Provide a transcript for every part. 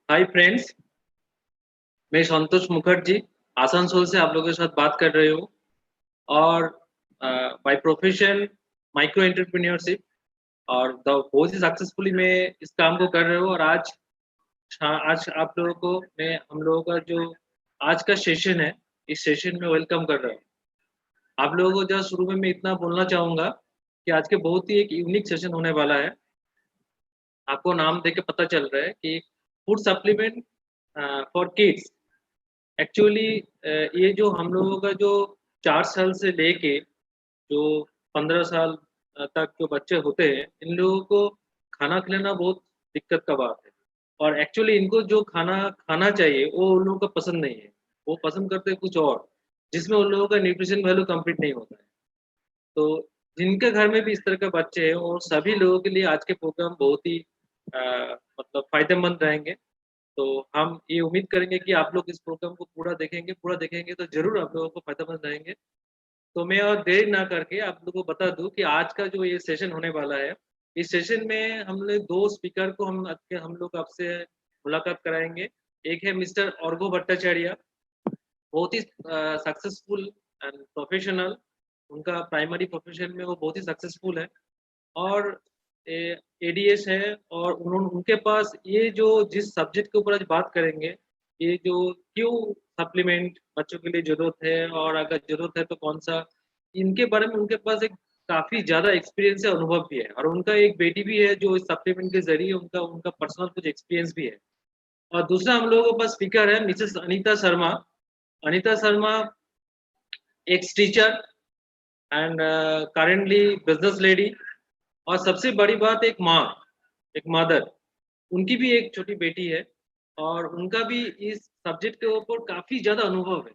Hi friends. मैं संतोष मुखर्जी आसनसोल से आप लोगों के साथ बात कर रही हूँ। और बाय प्रोफेशन माइक्रो एंटरप्रेन्योरशिप और बहुत ही सक्सेसफुली मैं इस काम को कर रही हूँ। और आज आप लोगों को मैं हम लोगों का जो आज का सेशन है, इस सेशन में वेलकम कर रहा हूँ। आप लोगों को जस्ट शुरू में मैं इतना बोलना चाहूँगा कि आज के बहुत ही एक यूनिक सेशन होने वाला है। आपको नाम देके पता चल रहा है कि food supplement for kids. Actually ये जो हम लोगों का जो 4 साल से लेके जो 15 साल तक जो बच्चे होते हैं, इन लोगों को खाना खिलाना बहुत दिक्कत का बात है। और एक्चुअली इनको जो खाना खाना चाहिए वो उन लोगों को पसंद नहीं है। वो पसंद करते हैं कुछ और, जिसमें उन लोगों का न्यूट्रिशन वैल्यू कंप्लीट नहीं होता है। तो जिनके घर में भी इस तरह के बच्चे हैं और सभी लोगों के लिए आज के प्रोग्राम बहुत ही अ, मतलब फ़ायदेमंद रहेंगे। तो हम ये उम्मीद करेंगे कि आप लोग इस प्रोग्राम को पूरा देखेंगे तो ज़रूर आप लोगों को फ़ायदेमंद रहेंगे। तो मैं और देर ना करके आप लोगों को बता दूँ कि आज का जो ये सेशन होने वाला है, इस सेशन में हमने 2 स्पीकर को हम लोग आपसे मुलाकात कराएँगे। एक है मिस्टर अर्घो भट्टाचार्य, बहुत ही सक्सेसफुल एंड प्रोफेशनल। उनका प्राइमरी प्रोफेशन में वो बहुत ही सक्सेसफुल है। और एडीएस है। और उनके पास ये जो जिस सब्जेक्ट के ऊपर आज बात करेंगे, ये जो क्यों सप्लीमेंट बच्चों के लिए ज़रूरत है और अगर ज़रूरत है तो कौन-सा, इनके बारे में उनके पास एक काफ़ी ज़्यादा एक्सपीरियंस है, अनुभव भी है। और उनका एक बेटी भी है जो इस सप्लीमेंट के ज़रिए उनका उनका पर्सनल कुछ एक्सपीरियंस भी है। और दूसरा हम लोगों के पास स्पीकर है Mrs Anita Sharma. Anita Sharma x teacher and currently business lady. और सबसे बड़ी बात एक माँ, एक मदर। उनकी भी एक छोटी बेटी है और उनका भी इस सब्जेक्ट के ऊपर काफ़ी ज़्यादा अनुभव है।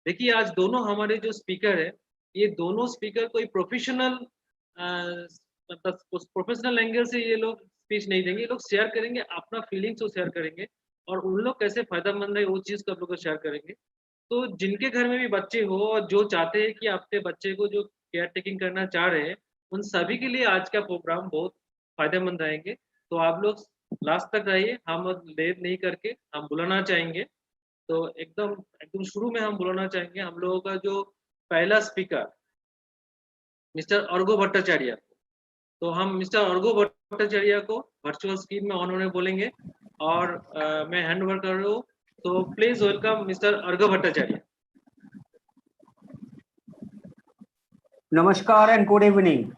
देखिए आज दोनों हमारे जो स्पीकर हैं, ये दोनों स्पीकर कोई प्रोफ़ेशनल मतलब उस प्रोफ़ेशनल एंगल से ये लोग स्पीच नहीं देंगे। ये लोग शेयर करेंगे, अपना फीलिंग्स को शेयर करेंगे और उन लोग कैसे फ़ायदेमंद है वो चीज़ को आप लोग को शेयर करेंगे। तो जिनके घर में भी बच्चे हो और जो चाहते हैं कि आपके बच्चे को जो केयर टेकिंग करना चाह रहे हैं, उन सभी के लिए आज का प्रोग्राम बहुत फ़ायदेमंद रहेंगे। तो आप लोग लास्ट तक रहिए, हम अब देर नहीं करके हम बुलाना चाहेंगे। तो एकदम एकदम शुरू में हम बुलाना चाहेंगे हम लोगों का जो पहला स्पीकर मिस्टर अर्घो भट्टाचार्य। तो हम मिस्टर अर्घो भट्टाचार्य को वर्चुअल स्क्रीन में ऑन होने बोलेंगे। और मैं हैंड ओवर कर रहा हूँ। तो please welcome mister Argho Bhattacharya. नमस्कार एंड गुड इवनिंग।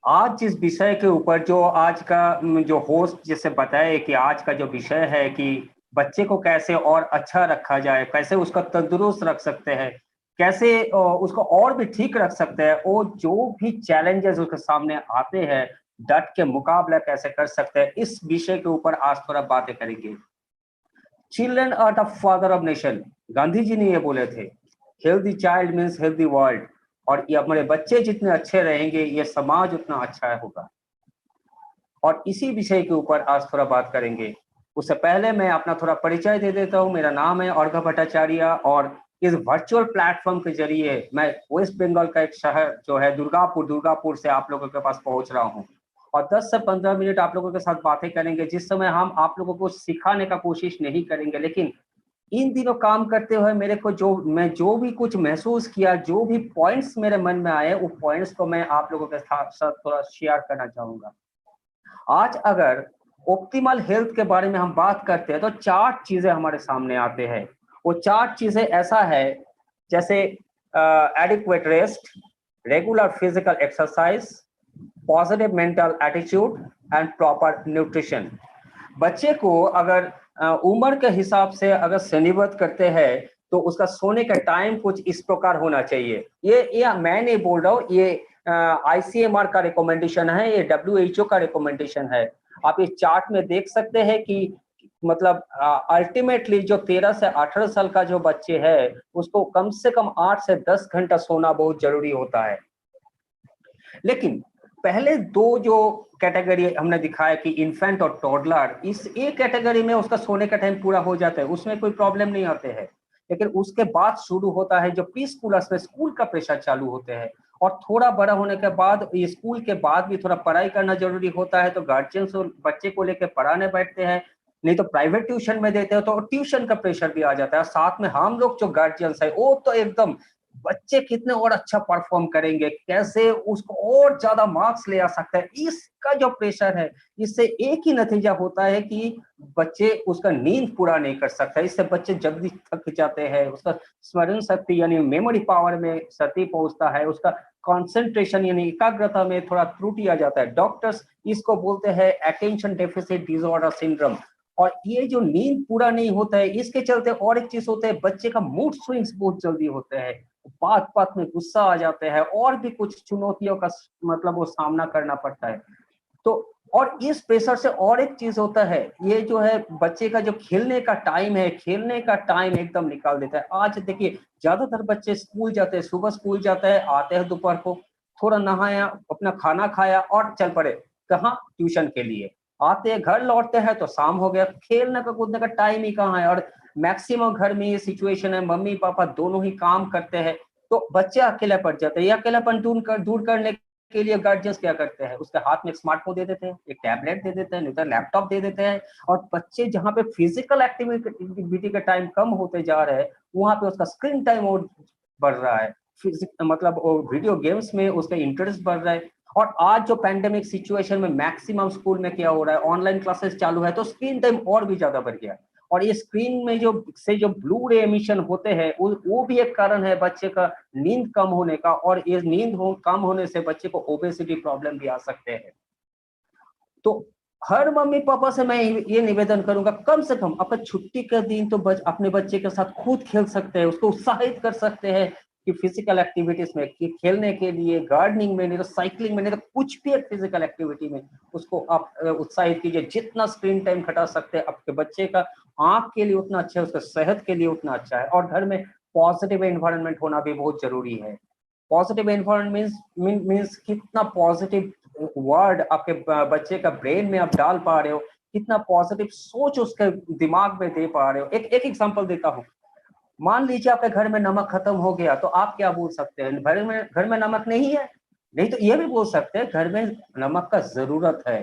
आज जिस विषय के ऊपर जो आज का जो होस्ट जैसे बताए कि आज का जो विषय है कि बच्चे को कैसे और अच्छा रखा जाए, कैसे उसका तंदुरुस्त रख सकते हैं, कैसे उसको और भी ठीक रख सकते हैं, वो जो भी चैलेंजेस उसके सामने आते हैं डट के मुकाबला कैसे कर सकते हैं, इस विषय के ऊपर आज थोड़ा बातें करेंगे। Children are the father of nation, Gandhi ji ने ये बोले थे। Healthy child means healthy world. और ये हमारे बच्चे जितने अच्छे रहेंगे ये समाज उतना अच्छा होगा। और इसी विषय के ऊपर आज थोड़ा बात करेंगे। उससे पहले मैं अपना थोड़ा परिचय दे देता हूँ। मेरा नाम है अर्घा भट्टाचार्य और इस वर्चुअल प्लेटफॉर्म के जरिए मैं वेस्ट बंगाल का एक शहर जो है दुर्गापुर से आप लोगों के पास पहुंच रहा हूँ। और 10 से 15 मिनट आप लोगों के साथ बातें करेंगे, जिस समय हम आप लोगों को सिखाने का कोशिश नहीं करेंगे, लेकिन इन दिनों काम करते हुए मेरे को मैं जो भी कुछ महसूस किया, जो भी पॉइंट्स मेरे मन में आए, वो पॉइंट्स को मैं आप लोगों के साथ थोड़ा शेयर करना चाहूंगा। आज अगर ऑप्टिमल हेल्थ के बारे में हम बात करते हैं तो 4 चीजें हमारे सामने आते हैं। वो 4 चीजें ऐसा है जैसे adequate rest, regular physical exercise, positive mental attitude and proper nutrition. बच्चे को अगर उम्र के हिसाब से अगर श्रेणीबद्ध करते हैं तो उसका सोने का टाइम कुछ इस प्रकार होना चाहिए। ये मैं नहीं बोल रहा हूँ, ये आईसीएमआर का रिकमेंडेशन है, ये डब्ल्यूएचओ का रिकमेंडेशन है। आप इस चार्ट में देख सकते हैं कि मतलब अल्टीमेटली जो 13 से 18 साल का जो बच्चे है उसको कम से कम 8 से 10 घंटा सोना बहुत जरूरी होता है। लेकिन पहले 2 जो कैटेगरी हमने दिखाया कि इन्फेंट और टॉडलर, इस एक कैटेगरी में उसका सोने का टाइम पूरा हो जाता है, उसमें कोई प्रॉब्लम नहीं आते हैं। लेकिन उसके बाद शुरू होता है जो प्री स्कूलर्स में स्कूल का प्रेशर चालू होते हैं। और थोड़ा बड़ा होने के बाद स्कूल के बाद भी थोड़ा पढ़ाई करना जरूरी होता है, तो गार्जियंस बच्चे को लेकर पढ़ाने बैठते हैं। नहीं तो प्राइवेट ट्यूशन में देते हो तो ट्यूशन का प्रेशर भी आ जाता है। साथ में हम लोग जो गार्जियंस है वो तो एकदम बच्चे कितने और अच्छा परफॉर्म करेंगे, कैसे उसको और ज्यादा मार्क्स ले आ सकता है, इसका जो प्रेशर है, इससे एक ही नतीजा होता है कि बच्चे उसका नींद पूरा नहीं कर सकता। इससे बच्चे जल्दी थक जाते हैं, उसका स्मरण शक्ति यानी मेमोरी पावर में क्षति पहुंचता है, उसका कंसंट्रेशन यानी एकाग्रता में थोड़ा त्रुटि आ जाता है। डॉक्टर्स इसको बोलते हैं अटेंशन डेफिसिट डिसऑर्डर सिंड्रोम। और ये जो नींद पूरा नहीं होता है, इसके चलते और एक चीज होता है, बच्चे का मूड स्विंग्स बहुत जल्दी होते हैं, बात बात में गुस्सा आ जाते हैं, और भी कुछ चुनौतियों का मतलब वो सामना करना पड़ता है। तो और इस प्रेशर से और एक चीज होता है, ये जो है बच्चे का जो खेलने का टाइम है, खेलने का टाइम एकदम निकाल देता है। आज देखिए ज्यादातर बच्चे स्कूल जाते हैं, सुबह स्कूल जाते हैं, आते हैं दोपहर को, थोड़ा नहाया, अपना खाना खाया और चल पड़े कहाँ, ट्यूशन के लिए। आते हैं, घर लौटते हैं तो शाम हो गया, खेलने का कूदने का टाइम ही कहाँ है। और मैक्सिमम घर में ये सिचुएशन है, मम्मी पापा दोनों ही काम करते हैं, तो बच्चे अकेले पड़ जाते हैं। ये अकेलापन दूर करने के लिए गार्जियंस क्या करते हैं, उसके हाथ में एक स्मार्टफोन दे देते हैं, एक टैबलेट दे देते हैं, नहीं तो लैपटॉप दे देते हैं। और बच्चे जहाँ पे फिजिकल एक्टिविटी का टाइम कम होते जा रहे हैं, वहां पे उसका स्क्रीन टाइम और बढ़ रहा है, मतलब वीडियो गेम्स में उसका इंटरेस्ट बढ़ रहा है। और आज जो पैंडेमिक सिचुएशन में मैक्सिमम स्कूल में क्या हो रहा है, ऑनलाइन क्लासेस चालू है, तो स्क्रीन टाइम और भी ज्यादा बढ़ गया। और ये स्क्रीन में जो ब्लू रे एमिशन होते हैं, वो भी एक कारण है बच्चे का नींद कम होने का। और ये कम होने से बच्चे को ओबेसिटी प्रॉब्लम भी आ सकते हैं। तो हर मम्मी पापा से मैं ये निवेदन करूंगा, कम से कम अपने छुट्टी के दिन तो अपने बच्चे के साथ खुद खेल सकते हैं, उसको उत्साहित कर सकते हैं कि फिजिकल एक्टिविटीज में, कि खेलने के लिए, गार्डनिंग में, नहीं तो साइकिलिंग में, नहीं तो कुछ भी एक फिजिकल एक्टिविटी में उसको आप उत्साहित कीजिए। जितना स्क्रीन टाइम घटा सकते हैं आपके बच्चे का, आंख के लिए उतना अच्छा है, उसका सेहत के लिए उतना अच्छा है। और घर में पॉजिटिव एनवायरनमेंट होना भी बहुत जरूरी है। पॉजिटिव एनवायरनमेंट मीन्स कितना पॉजिटिव वर्ड आपके बच्चे का ब्रेन में आप डाल पा रहे हो, कितना पॉजिटिव सोच उसके दिमाग में दे पा रहे हो। एक एग्जांपल देता हूँ। मान लीजिए आपके घर में नमक खत्म हो गया, तो आप क्या बोल सकते हैं, घर में नमक नहीं है। नहीं तो ये भी बोल सकते हैं घर में नमक का जरूरत है।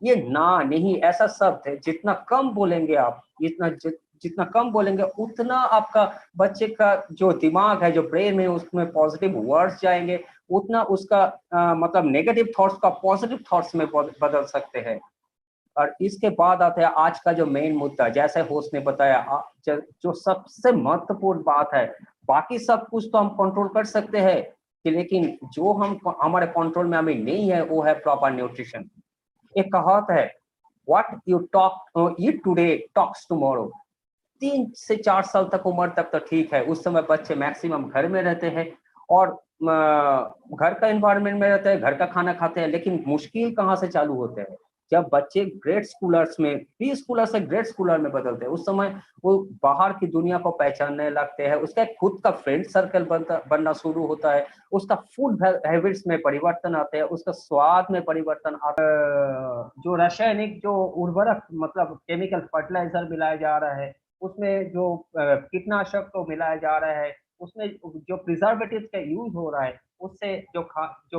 ये ना नहीं ऐसा शब्द है, जितना कम बोलेंगे आप, जितना कम बोलेंगे उतना आपका बच्चे का जो दिमाग है, जो ब्रेन है, उसमें पॉजिटिव वर्ड्स जाएंगे, उतना उसका मतलब नेगेटिव थॉट्स का पॉजिटिव थॉट्स में बदल सकते हैं। और इसके बाद आता है आज का जो मेन मुद्दा, जैसे होस्ट ने बताया, जो सबसे महत्वपूर्ण बात है। बाकी सब कुछ तो हम कंट्रोल कर सकते हैं कि, लेकिन जो हमारे कंट्रोल में अभी नहीं है, वो है प्रॉपर न्यूट्रिशन। एक कहावत है, what you talk eat today talks tomorrow. 3 से 4 साल तक उम्र तक तो ठीक है, उस समय बच्चे मैक्सिमम घर में रहते हैं और घर का एनवायरनमेंट में रहते हैं, घर का खाना खाते हैं। लेकिन मुश्किल कहाँ से चालू होते हैं, जब बच्चे ग्रेड स्कूलर्स में, प्री स्कूलर से ग्रेड स्कूलर में बदलते हैं। उस समय वो बाहर की दुनिया को पहचानने लगते हैं, उसका खुद का फ्रेंड सर्कल बनना शुरू होता है, उसका फूड हैबिट्स में परिवर्तन आते हैं, उसका स्वाद में परिवर्तन आता है। जो रासायनिक जो उर्वरक मतलब केमिकल फर्टिलाइजर मिलाया जा रहा है, उसमें जो कीटनाशक तो मिलाया जा रहा है, उसमें जो प्रिजर्वेटिव का यूज हो रहा है, उससे जो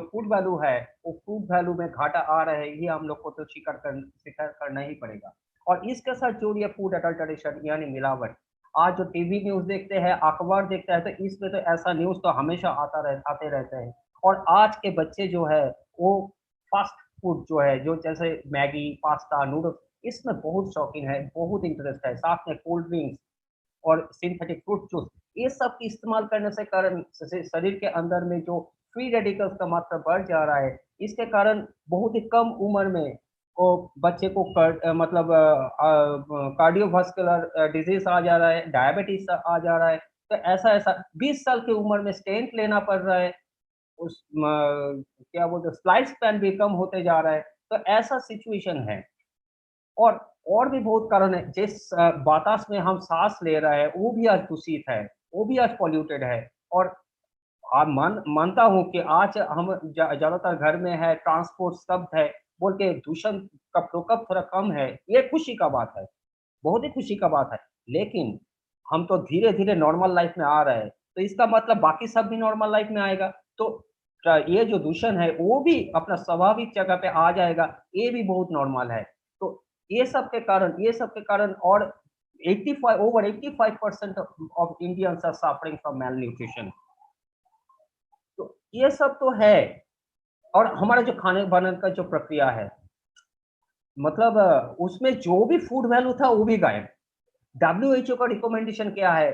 फूड वैल्यू है, वो फूड वैल्यू में घाटा आ रहा है। ये हम लोग को तो स्वीकार करना ही पड़ेगा। और इसके साथ जुड़ी है फूड अडल्टरेशन यानी मिलावट। आज जो टीवी न्यूज देखते हैं, अखबार देखते हैं, तो इसमें तो ऐसा न्यूज तो हमेशा आते रहते हैं। और आज के बच्चे जो है वो फास्ट फूड जो है, जो जैसे मैगी, पास्ता, नूडल्स, इसमें बहुत शौकीन है, बहुत इंटरेस्ट है। साथ में कोल्ड ड्रिंक्स और सिंथेटिक फ्रूट जूस, ये सब की इस्तेमाल करने से कारण शरीर के अंदर में जो फ्री रेडिकल्स का मात्रा बढ़ जा रहा है। इसके कारण बहुत ही कम उम्र में वो बच्चे को मतलब कार्डियोवास्कुलर डिजीज आ जा रहा है, डायबिटीज आ जा रहा है। तो ऐसा ऐसा 20 साल की उम्र में स्टेंट लेना पड़ रहा है, क्या बोलते हैं, स्लाइड स्पैन भी कम होते जा रहा है। तो ऐसा सिचुएशन है। और और भी बहुत कारण है। जिस बातास में हम सांस ले रहे हैं, वो भी आज दूषित है, वो भी आज पॉल्यूटेड है। और मानता हूँ कि आज हम ज्यादातर घर में है, ट्रांसपोर्ट शब्द है बोल के दूषण का प्रकोप थोड़ा कम है, ये खुशी का बात है, बहुत ही खुशी का बात है। लेकिन हम तो धीरे धीरे नॉर्मल लाइफ में आ रहे हैं, तो इसका मतलब बाकी सब भी नॉर्मल लाइफ में आएगा। तो ये जो दूषण है वो भी अपना स्वाभाविक जगह पे आ जाएगा, ये भी बहुत नॉर्मल है। तो ये सब के कारण और 85 over 85% of Indians are suffering from malnutrition. तो ये सब तो है। और हमारा जो खाने बनाने का जो प्रक्रिया है, मतलब उसमें जो भी फूड वैल्यू था वो भी गायब। डब्ल्यूएचओ का रिकमेंडेशन क्या है?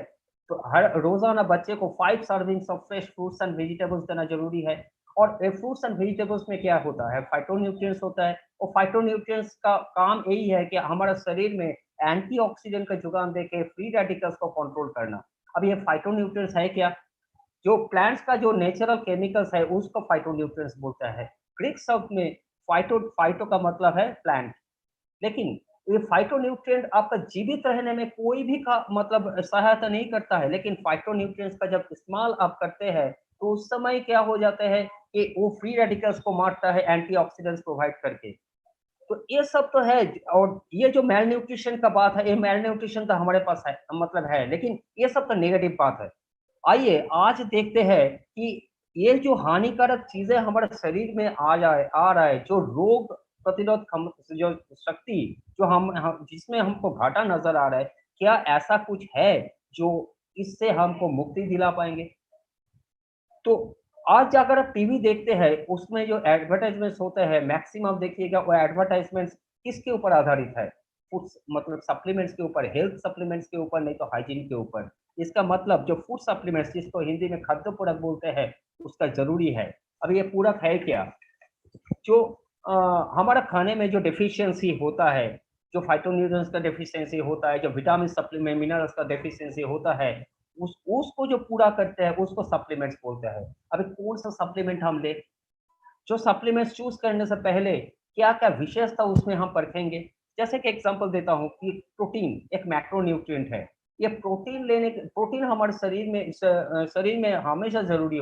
तो हर रोजाना बच्चे को 5 servings of fresh fruits and vegetables देना जरूरी है। और फ्रूट्स एंड वेजिटेबल्स में क्या होता है? फाइटोन्यूट्रिएंट्स होता है, और फाइटोन्यूट्रिएंट्स का काम यही है कि हमारा शरीर में एंटीऑक्सीडेंट का जुगान देके फ्री रेडिकल्स को कंट्रोल करना। अब ये फाइटोन्यूट्रिएंट्स है क्या? जो प्लांट्स का जो नेचुरल केमिकल्स है उसको फाइटोन्यूट्रिएंट्स बोलता है। ग्रीक शब्द में फाइटो का मतलब है प्लांट। लेकिन ये फाइटोन्यूट्रिएंट आपका जीवित रहने में कोई भी का मतलब सहायता नहीं करता है, लेकिन फाइटोन्यूट्रिएंट्स का जब इस्तेमाल आप करते हैं तो उस समय क्या हो जाता है कि वो फ्री रेडिकल्स को मारता है एंटीऑक्सीडेंट्स प्रोवाइड करके। तो ये सब तो है। और ये जो मेल न्यूट्रिशन का बात है, ये मेल न्यूट्रिशन तो हमारे पास है, मतलब है, लेकिन ये सब तो नेगेटिव बात है। आइए आज देखते हैं कि ये जो हानिकारक चीजें हमारे शरीर में आ रहा है, जो रोग प्रतिरोध जो शक्ति जो हम जिसमें हमको घाटा नजर आ रहा है, क्या ऐसा कुछ है जो इससे हमको मुक्ति दिला पाएंगे? तो आज अगर आप टीवी देखते हैं उसमें जो एडवर्टाइजमेंट्स होते हैं, मैक्सिमम देखिएगा वो एडवर्टाइजमेंट्स किसके ऊपर आधारित है? फूड्स मतलब सप्लीमेंट्स के ऊपर, हेल्थ सप्लीमेंट्स के ऊपर, नहीं तो हाइजीन के ऊपर। इसका मतलब जो फूड सप्लीमेंट्स जिसको हिंदी में खाद्य पूरक बोलते हैं, उसका जरूरी है। अब ये पूरक है क्या? जो अ, हमारा खाने में जो डेफिशिएंसी होता है, जो फाइटोन्यूट्रिएंट्स का डेफिशिएंसी होता है, जो विटामिन सप्लीमेंट मिनरल्स का डेफिशिएंसी होता है, उसको जो पूरा करते हैं उसको सप्लीमेंट्स बोलते हैं। अभी कौन सा सप्लीमेंट हम ले? जो सप्लीमेंट्स चूज करने से पहले क्या क्या विशेषता उसमें हम परखेंगे। जैसे कि एग्जांपल देता हूँ कि प्रोटीन एक मैक्रोन्यूट्रिएंट है। ये प्रोटीन हमारे शरीर में हमेशा जरूरी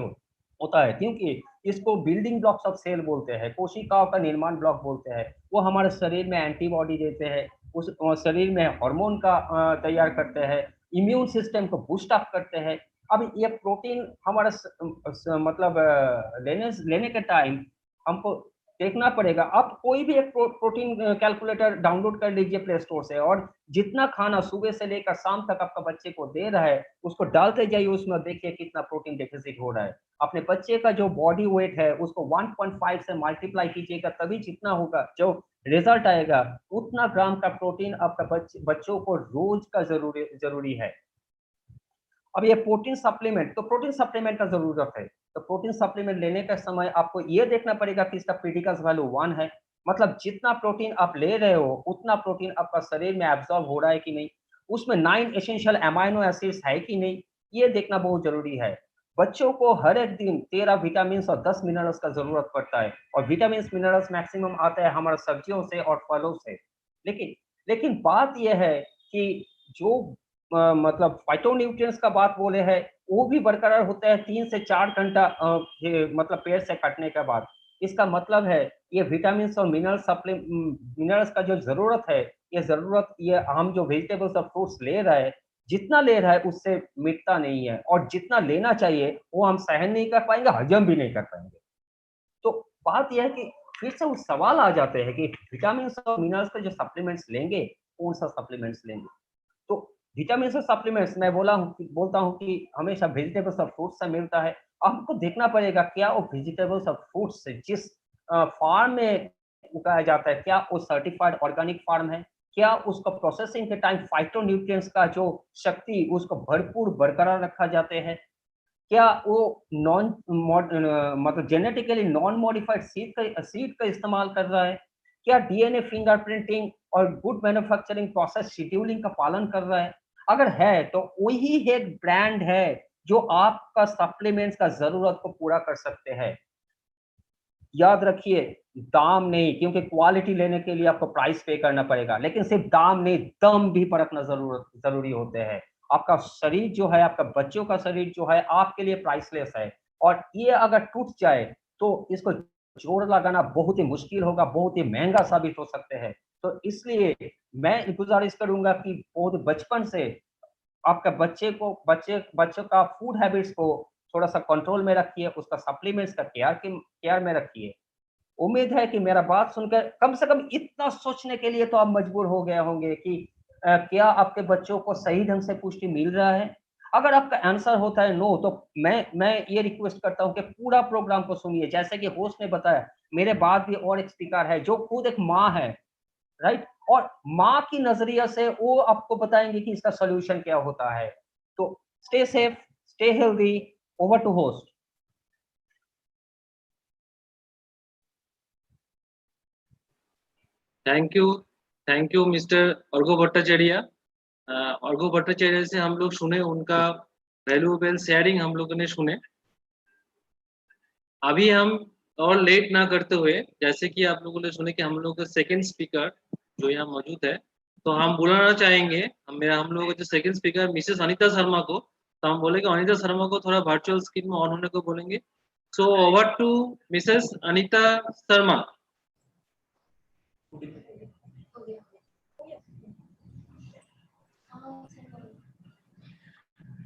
होता है, क्योंकि इसको बिल्डिंग ब्लॉक्स ऑफ सेल बोलते हैं, कोशिकाओं का निर्माण ब्लॉक बोलते हैं। वो हमारे शरीर में एंटीबॉडी देते हैं, उस शरीर में हार्मोन का तैयार करते हैं, इम्यून सिस्टम को बूस्ट अप करते हैं। अब ये प्रोटीन हमारा मतलब लेने लेने के टाइम हमको देखना पड़ेगा। आप कोई भी एक प्रोटीन कैलकुलेटर डाउनलोड कर लीजिए प्ले स्टोर से, और जितना खाना सुबह से लेकर शाम तक आपका बच्चे को दे रहा है उसको डालते जाइए, उसमें देखिए कितना प्रोटीन डेफिसिट हो रहा है। अपने बच्चे का जो बॉडी वेट है उसको 1.5 से मल्टीप्लाई कीजिएगा, तभी जितना होगा जो रिजल्ट आएगा उतना ग्राम का प्रोटीन आपका बच्चों को रोज का जरूरी है। अब ये प्रोटीन सप्लीमेंट का जरूरत है। तो प्रोटीन सप्लीमेंट लेने का समय आपको ये देखना पड़ेगा कि इसका पीडिकस वैल्यू 1 है। मतलब जितना प्रोटीन आप ले रहे हो उतना प्रोटीन आपका शरीर में एब्जॉर्ब हो रहा है कि नहीं, उसमें 9 एसेंशियल अमाइनो एसिड्स है कि नहीं, ये देखना बहुत जरूरी है। बच्चों को हर एक दिन 13 विटामिन और 10 मिनरल्स का जरूरत पड़ता है, और विटामिन मिनरल्स मैक्सिमम आता है हमारे सब्जियों से और फलों से। लेकिन लेकिन बात यह है कि जो मतलब फाइटोन्यूट्रिएंट्स का बात बोले हैं, वो भी बरकरार होता है 3 से 4 घंटा ये मतलब पेड़ से कटने के बाद। इसका मतलब है ये विटामिन्स और मिनरल्स का जो ज़रूरत है, ये हम जो वेजिटेबल्स और फ्रूट्स ले रहे हैं, जितना ले रहा है उससे मिटता नहीं है, और जितना लेना चाहिए वो हम सहन नहीं कर पाएँगे, हज़म भी नहीं कर पाएँगे। तो बात ये है कि फिर से वो सवाल आ जाते हैं कि विटामिन्स और मिनरल्स के जो सप्लीमेंट्स लेंगे, कौन-सा सप्लीमेंट्स लेंगे? तो विटामिन से सप्लीमेंट्स मैं बोलता हूँ कि हमेशा वेजिटेबल्स और फ्रूट्स से मिलता है। आपको देखना पड़ेगा क्या वो वेजिटेबल्स और फ्रूट्स से जिस फार्म में उगाया जाता है, क्या वो सर्टिफाइड ऑर्गेनिक फार्म है? क्या उसको प्रोसेसिंग के टाइम फाइटोन्यूट्रिएंट्स का जो शक्ति उसको भरपूर बरकरार रखा जाते हैं? क्या वो मतलब जेनेटिकली नॉन मॉडिफाइड सीड का इस्तेमाल कर रहा है? क्या डीएनए फिंगरप्रिंटिंग और गुड मैन्युफैक्चरिंग प्रोसेस शेड्यूलिंग का पालन कर रहा है? अगर है तो वही एक ब्रांड है जो आपका सप्लीमेंट्स का ज़रूरत को पूरा कर सकते हैं। याद रखिए, दाम नहीं, क्योंकि क्वालिटी लेने के लिए आपको प्राइस पे करना पड़ेगा, लेकिन सिर्फ दाम नहीं, दम भी परखना ज़रूरी होते हैं। आपका शरीर जो है, आपका बच्चों का शरीर जो है, आपके लिए प्राइसलेस है, और ये अगर टूट जाए, तो इसको जोड़ लगाना बहुत ही मुश्किल होगा, बहुत ही महँगा साबित हो सकते हैं। तो इसलिए मैं गुज़ारिश करूँगा कि बहुत बचपन से आपका बच्चों का फूड हैबिट्स को थोड़ा-सा कंट्रोल में रखिए, उसका सप्लीमेंट्स का केयर में रखिए। उम्मीद है कि मेरा बात सुनकर कम से कम इतना सोचने के लिए तो आप मजबूर हो गए होंगे कि क्या आपके बच्चों को सही ढंग से पुष्टि मिल रहा है? अगर आपका आंसर होता है नो, तो मैं ये रिक्वेस्ट करता हूँ कि पूरा प्रोग्राम को सुनिए। जैसे कि होस्ट ने बताया, मेरे बाद भी और एक स्पीकर है जो खुद एक माँ है, राइट? और माँ की नज़रिया से वो आपको बताएँगे कि इसका सॉल्यूशन क्या होता है। तो stay safe, stay healthy, over to host. Thank you mister Argho Bhattacharya. Argho Bhattacharya से हम लोग सुने, उनका वैल्यूएबल शेयरिंग हम लोगों ने सुने। अभी हम और लेट ना करते हुए, जैसे कि आप लोगों ने सुने कि हम लोग का सेकंड स्पीकर जो यहाँ मौजूद है, तो हम बुलाना चाहेंगे हम लोगों के जो second speaker Mrs Anita Sharma को। तो हम बोलेंगे अनीता शर्मा को थोड़ा वर्चुअल स्क्रीन में ऑन होने को बोलेंगे। So over to Mrs Anita Sharma.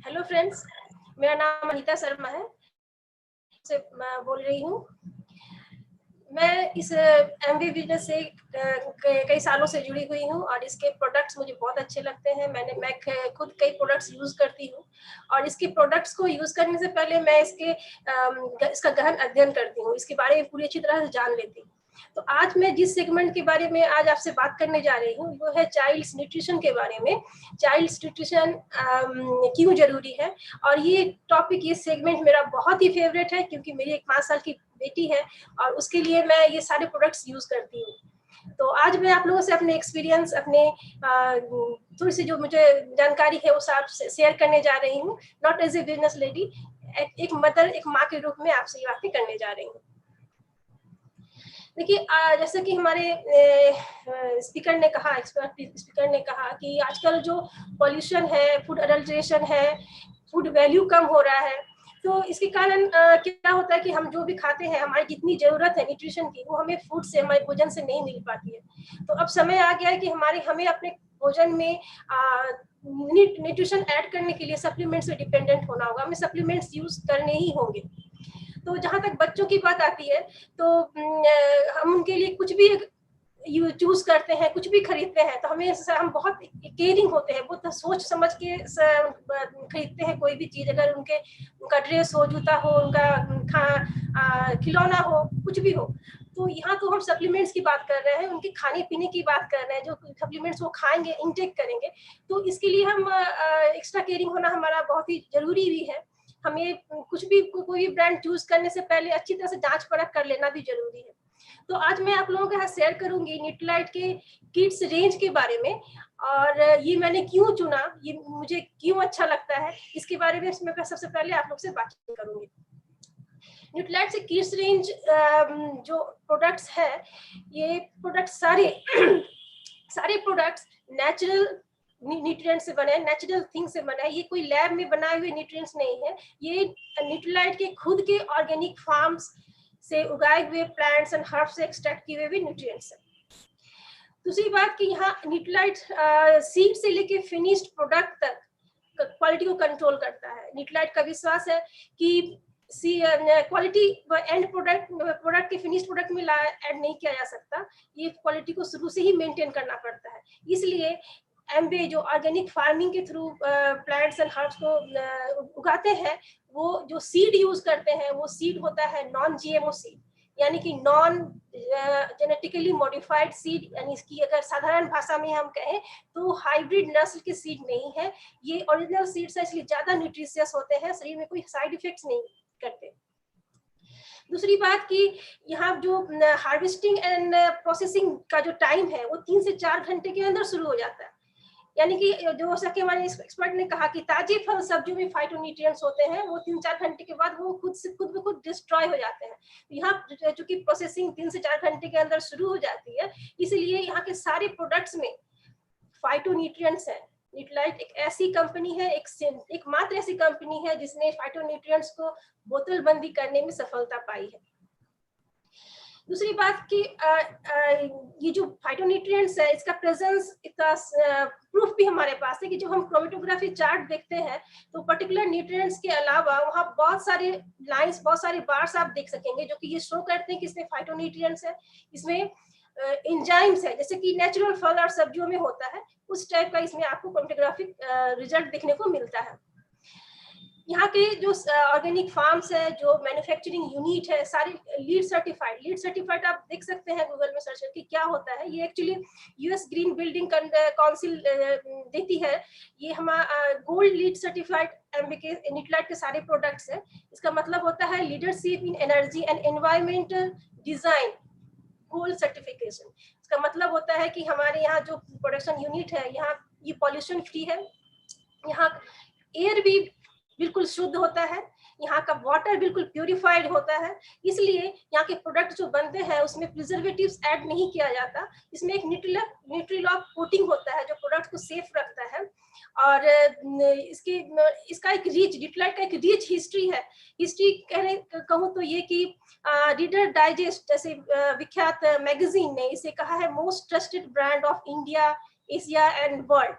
Hello friends, मेरा नाम अनीता शर्मा है, से मैं बोल रही हूँ। मैं इस एमबी बिजनेस से कई सालों से जुड़ी हुई हूँ और इसके प्रोडक्ट्स मुझे बहुत अच्छे लगते हैं। मैं खुद कई प्रोडक्ट्स यूज़ करती हूँ और इसके प्रोडक्ट्स को यूज़ करने से पहले मैं इसका गहन अध्ययन करती हूँ, इसके बारे में पूरी अच्छी तरह से जान लेती हूँ। तो आज मैं जिस सेगमेंट के बारे में आज आपसे बात करने जा रही हूँ वो है चाइल्ड्स न्यूट्रिशन के बारे में। चाइल्ड्स न्यूट्रिशन क्यों जरूरी है, और ये टॉपिक, ये सेगमेंट मेरा बहुत ही फेवरेट है क्योंकि मेरी एक 5 साल की बेटी है और उसके लिए मैं ये सारे प्रोडक्ट्स यूज करती हूँ। तो आज मैं आप लोगों से अपने एक्सपीरियंस, अपने थोड़ी सी जो मुझे जानकारी है वो सब शेयर करने जा रही हूँ। Not as a business lady, एक मदर, एक माँ के रूप में आपसे ये बातें करने जा रही हूँ। देखिए, जैसे कि हमारे स्पीकर ने कहा, स्पीकर ने कहा कि आजकल जो पॉल्यूशन है, फूड अडल्ट्रेशन है, फूड वैल्यू कम हो रहा है, तो इसके कारण क्या होता है कि हम जो भी खाते हैं, हमारी जितनी जरूरत है न्यूट्रिशन की, वो हमें फूड से, हमारे भोजन से नहीं मिल पाती है। तो अब समय आ गया है कि हमें अपने भोजन में न्यूट्रिशन ऐड करने के लिए सप्लीमेंट्स पे डिपेंडेंट होना होगा, हमें सप्लीमेंट्स यूज करने ही होंगे। तो जहाँ तक बच्चों की बात आती है, तो हम उनके लिए कुछ भी चूज करते हैं, कुछ भी खरीदते हैं, तो हम बहुत केयरिंग होते हैं, बहुत सोच समझ के खरीदते हैं कोई भी चीज। अगर उनका ड्रेस हो, जूता हो, उनका खिलौना हो, कुछ भी हो। तो यहाँ तो हम सप्लीमेंट्स की बात कर रहे हैं, उनके खाने पीने की बात कर रहे हैं, जो सप्लीमेंट्स वो खाएंगे, इंटेक करेंगे। तो इसके लिए हम एक्स्ट्रा केयरिंग होना हमारा बहुत ही जरूरी भी है। हमें कुछ भी, कोई भी ब्रांड चूज करने से पहले अच्छी तरह से जांच परख कर लेना भी जरूरी है। तो आज मैं आप लोगों के साथ शेयर करूंगी न्यूट्रीलाइट के किड्स रेंज के बारे में, और ये मैंने क्यों चुना, ये मुझे क्यों अच्छा लगता है, इसके बारे में मैं सबसे पहले आप लोग से बातचीत करूंगी। न्यूट्रीलाइट से किड्स रेंज जो प्रोडक्ट्स है, ये प्रोडक्ट्स सारे प्रोडक्ट्स नेचुरल न्यूट्रिएंट्स से बने, नेचुरल थिंग से बना है। ये कोई लैब में बनाए हुए न्यूट्रिएंट्स नहीं है, ये न्यूट्रीलाइट के खुद के ऑर्गेनिक फार्म्स से उगाए हुए प्लांट्स एंड हर्ब्स से एक्सट्रैक्ट किए हुए न्यूट्रिएंट्स है। दूसरी बात कि यहाँ न्यूट्रीलाइट सीड से लेके फिनिश्ड प्रोडक्ट तक क्वालिटी को कंट्रोल करता है। न्यूट्रीलाइट का विश्वास है कि क्वालिटी एंड प्रोडक्ट के फिनिश्ड प्रोडक्ट में ऐड नहीं किया जा सकता, ये क्वालिटी को शुरू से ही मेंटेन करना पड़ता है। इसलिए एमबे जो ऑर्गेनिक फार्मिंग के थ्रू प्लांट्स एंड हर्ब्स को उगाते हैं, वो जो सीड यूज करते हैं वो सीड होता है नॉन जीएमओ सीड, यानी कि नॉन जेनेटिकली मॉडिफाइड सीड। यानी इसकी अगर साधारण भाषा में हम कहें तो हाइब्रिड नस्ल के सीड नहीं है, ये ओरिजिनल सीड्स है, इसलिए ज्यादा न्यूट्रिशियस होते हैं, शरीर में कोई साइड इफेक्ट्स नहीं करते। दूसरी बात कि यहाँ जो हार्वेस्टिंग एंड प्रोसेसिंग का जो टाइम है वो 3 से 4 घंटे के अंदर शुरू हो जाता है। यानी कि जो सके हमारे एक्सपर्ट ने कहा कि ताजे फल सब्जियों में फाइटोन्यूट्रिएंट्स होते हैं, वो 3-4 घंटे के बाद वो खुद ब खुद डिस्ट्रॉय हो जाते हैं। यहाँ चूंकि प्रोसेसिंग 3 से 4 घंटे के अंदर शुरू हो जाती है, इसलिए यहाँ के सारे प्रोडक्ट्स में फाइटोन्यूट्रिएंट्स है। न्यूट्रीलाइट एक ऐसी कंपनी है, एक मात्र ऐसी कंपनी है जिसने फाइटोन्यूट्रिएंट्स को बोतल बंदी करने में सफलता पाई है। दूसरी बात कि ये जो फाइटोन्यूट्रिएंट्स है इसका प्रेजेंस इतना प्रूफ भी हमारे पास है कि जो हम क्रोमेटोग्राफी चार्ट देखते हैं तो पर्टिकुलर न्यूट्रिएंट्स के अलावा वहाँ बहुत सारे लाइंस, बहुत सारे बार्स आप देख सकेंगे जो कि ये शो करते हैं कि इसमें फाइटोन्यूट्रिएंट्स है, इसमें एंजाइम्स है, जैसे कि नेचुरल फल और सब्जियों में होता है उस टाइप का इसमें आपको क्रोमेटोग्राफिक रिजल्ट देखने को मिलता है। यहाँ के जो ऑर्गेनिक फार्म्स है, जो मैन्युफैक्चरिंग यूनिट है, सारी लीड सर्टिफाइड आप देख सकते हैं गूगल में सर्च करके क्या होता है। ये actually US green building council देती है। ये हमारा gold lead certified MBK Nutrilite के सारे प्रोडक्ट्स है। इसका मतलब होता है leadership in energy and environmental design gold certification. इसका मतलब होता है कि हमारे यहाँ जो प्रोडक्शन यूनिट है, यहाँ ये पॉल्यूशन फ्री है, यहाँ एयर भी बिल्कुल शुद्ध होता है, यहाँ का वाटर बिल्कुल प्यूरिफाइड होता है, इसलिए यहाँ के प्रोडक्ट जो बनते हैं उसमें प्रिजर्वेटिव्स ऐड नहीं किया जाता। इसमें एक न्यूट्रीलॉक कोटिंग होता है जो प्रोडक्ट को सेफ रखता है। और इसका एक रीच, न्यूट्रीलाइट का एक रीच हिस्ट्री है। हिस्ट्री कहूँ तो ये कि रीडर डाइजेस्ट जैसे विख्यात मैगजीन ने इसे कहा है most trusted brand of India, Asia and world.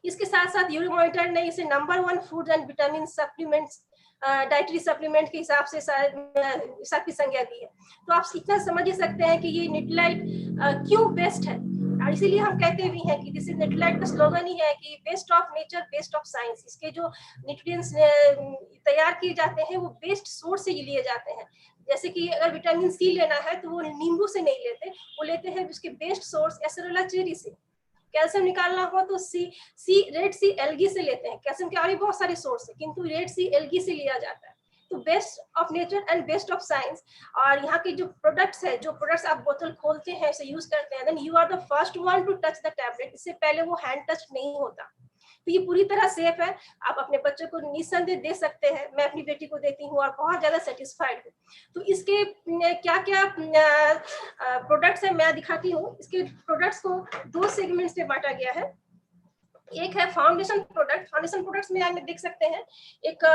इसके साथ साथ यूरोमॉनिटर ने इसे number 1 food and vitamin supplements dietary supplement के हिसाब से की संज्ञा दी है। तो आप इतना समझ ही सकते हैं कि ये न्यूट्रीलाइट क्यों बेस्ट है। और इसीलिए हम कहते भी हैं कि दिस इज न्यूट्रीलाइट का स्लोगन ही है कि best of nature, best of science. इसके जो न्यूट्रिएंट्स तैयार किए जाते हैं वो बेस्ट सोर्स से लिए जाते हैं। जैसे कि अगर विटामिन सी लेना है तो वो नींबू से नहीं लेते, वो लेते हैं उसके बेस्ट सोर्स एसेरोला चेरी से। कैल्शियम निकालना हो तो रेड सी एल्गी से लेते हैं। कैल्शियम के और भी बहुत सारे सोर्स है, किंतु रेड सी एल्गी से लिया जाता है। तो best of nature and best of science. और यहाँ के जो प्रोडक्ट्स है, जो प्रोडक्ट्स आप बोतल खोलते हैं, उसे यूज करते हैं, then you are the first one to touch the tablet. इससे पहले वो हैंड टच नहीं होता। तो ये पूरी तरह सेफ है। आप अपने बच्चों को निस्संदेह दे सकते हैं। मैं अपनी बेटी को देती हूँ और बहुत ज्यादा सेटिस्फाइड हूँ। तो इसके क्या क्या प्रोडक्ट्स है मैं दिखाती हूँ। इसके प्रोडक्ट्स को 2 सेगमेंट्स में बांटा गया है। एक है फाउंडेशन प्रोडक्ट। फाउंडेशन प्रोडक्ट्स में आप देख सकते हैं एक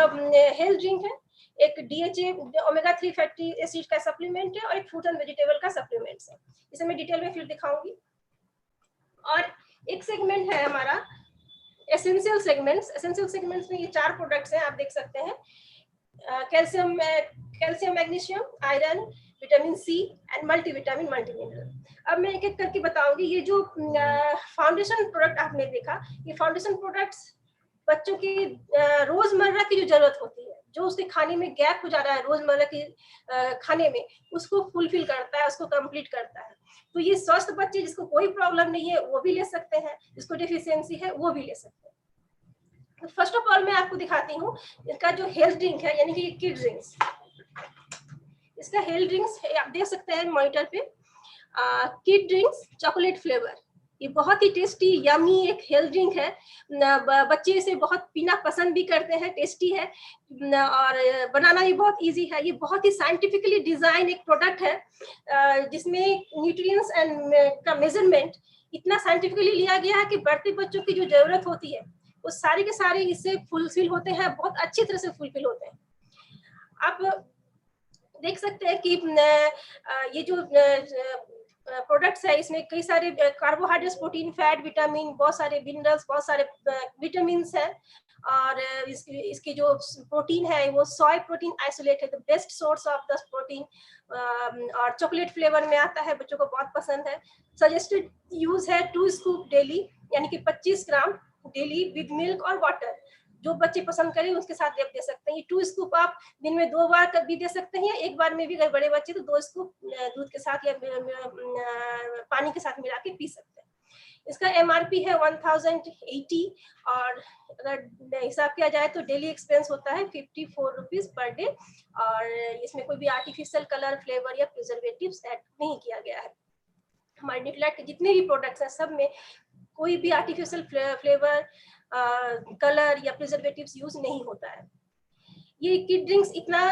हेल्थ ड्रिंक है, एक DHA ओमेगा 3 फैटी एसिड का सप्लीमेंट है और एक फ्रूट एंड वेजिटेबल का सप्लीमेंट है। इसे मैं डिटेल में फिर दिखाऊंगी। और एक सेगमेंट है हमारा एसेंशियल सेगमेंट्स। एसेंशियल सेगमेंट्स में ये 4 प्रोडक्ट्स हैं, आप देख सकते हैं। Calcium, magnesium, iron, vitamin C and multivitamin, multimineral. अब मैं एक एक करके बताऊंगी। ये जो फाउंडेशन प्रोडक्ट आपने देखा, ये फाउंडेशन प्रोडक्ट्स बच्चों की रोजमर्रा की जो जरूरत होती है, जो उसके खाने में गैप हो जा रहा है रोजमर्रा के खाने में, उसको फुलफिल करता है, उसको कंप्लीट करता है। तो ये स्वस्थ बच्चे जिसको कोई प्रॉब्लम नहीं है वो भी ले सकते हैं, जिसको डिफिशियंसी है वो भी ले सकते हैं। फर्स्ट ऑफ ऑल मैं आपको दिखाती हूँ इसका जो हेल्थ ड्रिंक है, यानी कि किड ड्रिंक्स। इसका हेल्थ ड्रिंक्स आप देख सकते हैं मॉनिटर पे, किड ड्रिंक्स चॉकलेट फ्लेवर। ये बहुत ही टेस्टी यमी एक हेल्थ ड्रिंक है। बच्चे इसे बहुत पीना पसंद भी करते हैं, टेस्टी है और बनाना भी बहुत इजी है। ये बहुत ही साइंटिफिकली डिजाइन एक प्रोडक्ट है जिसमें न्यूट्रिएंट्स एंड का मेजरमेंट इतना साइंटिफिकली लिया गया है कि बढ़ते बच्चों की जो जरूरत होती है वो सारे के सारे इससे फुलफिल होते हैं, बहुत अच्छी तरह से फुलफिल होते हैं। आप देख सकते हैं कि ये जो प्रोडक्ट्स है इसमें कई सारे कार्बोहाइड्रेट्स, प्रोटीन, फैट, विटामिन, बहुत सारे मिनरल्स, बहुत सारे विटामिन है। और इसकी जो प्रोटीन है वो सोय प्रोटीन आइसोलेट है, the best source of the protein. और चॉकलेट फ्लेवर में आता है, बच्चों को बहुत पसंद है। सजेस्टेड यूज है 2 स्कूप डेली, यानी कि 25 ग्राम डेली विद मिल्क और वाटर। जो बच्चे पसंद करें उसके साथ आप दे सकते हैं। ये 2 स्कूप आप दिन में 2 बार भी दे सकते हैं, या एक बार में भी अगर बड़े बच्चे तो 2 स्कूप दूध के साथ या पानी के साथ मिला के पी सकते हैं। इसका MRP है 1080 और अगर हिसाब किया जाए तो डेली एक्सपेंस होता है 54 रुपीज पर डे। और इसमें कोई भी आर्टिफिशियल कलर, फ्लेवर या प्रिजर्वेटिव्स ऐड नहीं किया गया है। हमारे न्यूट्रीलाइट के जितने भी प्रोडक्ट्स हैं सब में कोई भी आर्टिफिशियल फ्लेवर, कलर या प्रिजर्वेटिव्स यूज नहीं होता है। ये किड ड्रिंक्स इतना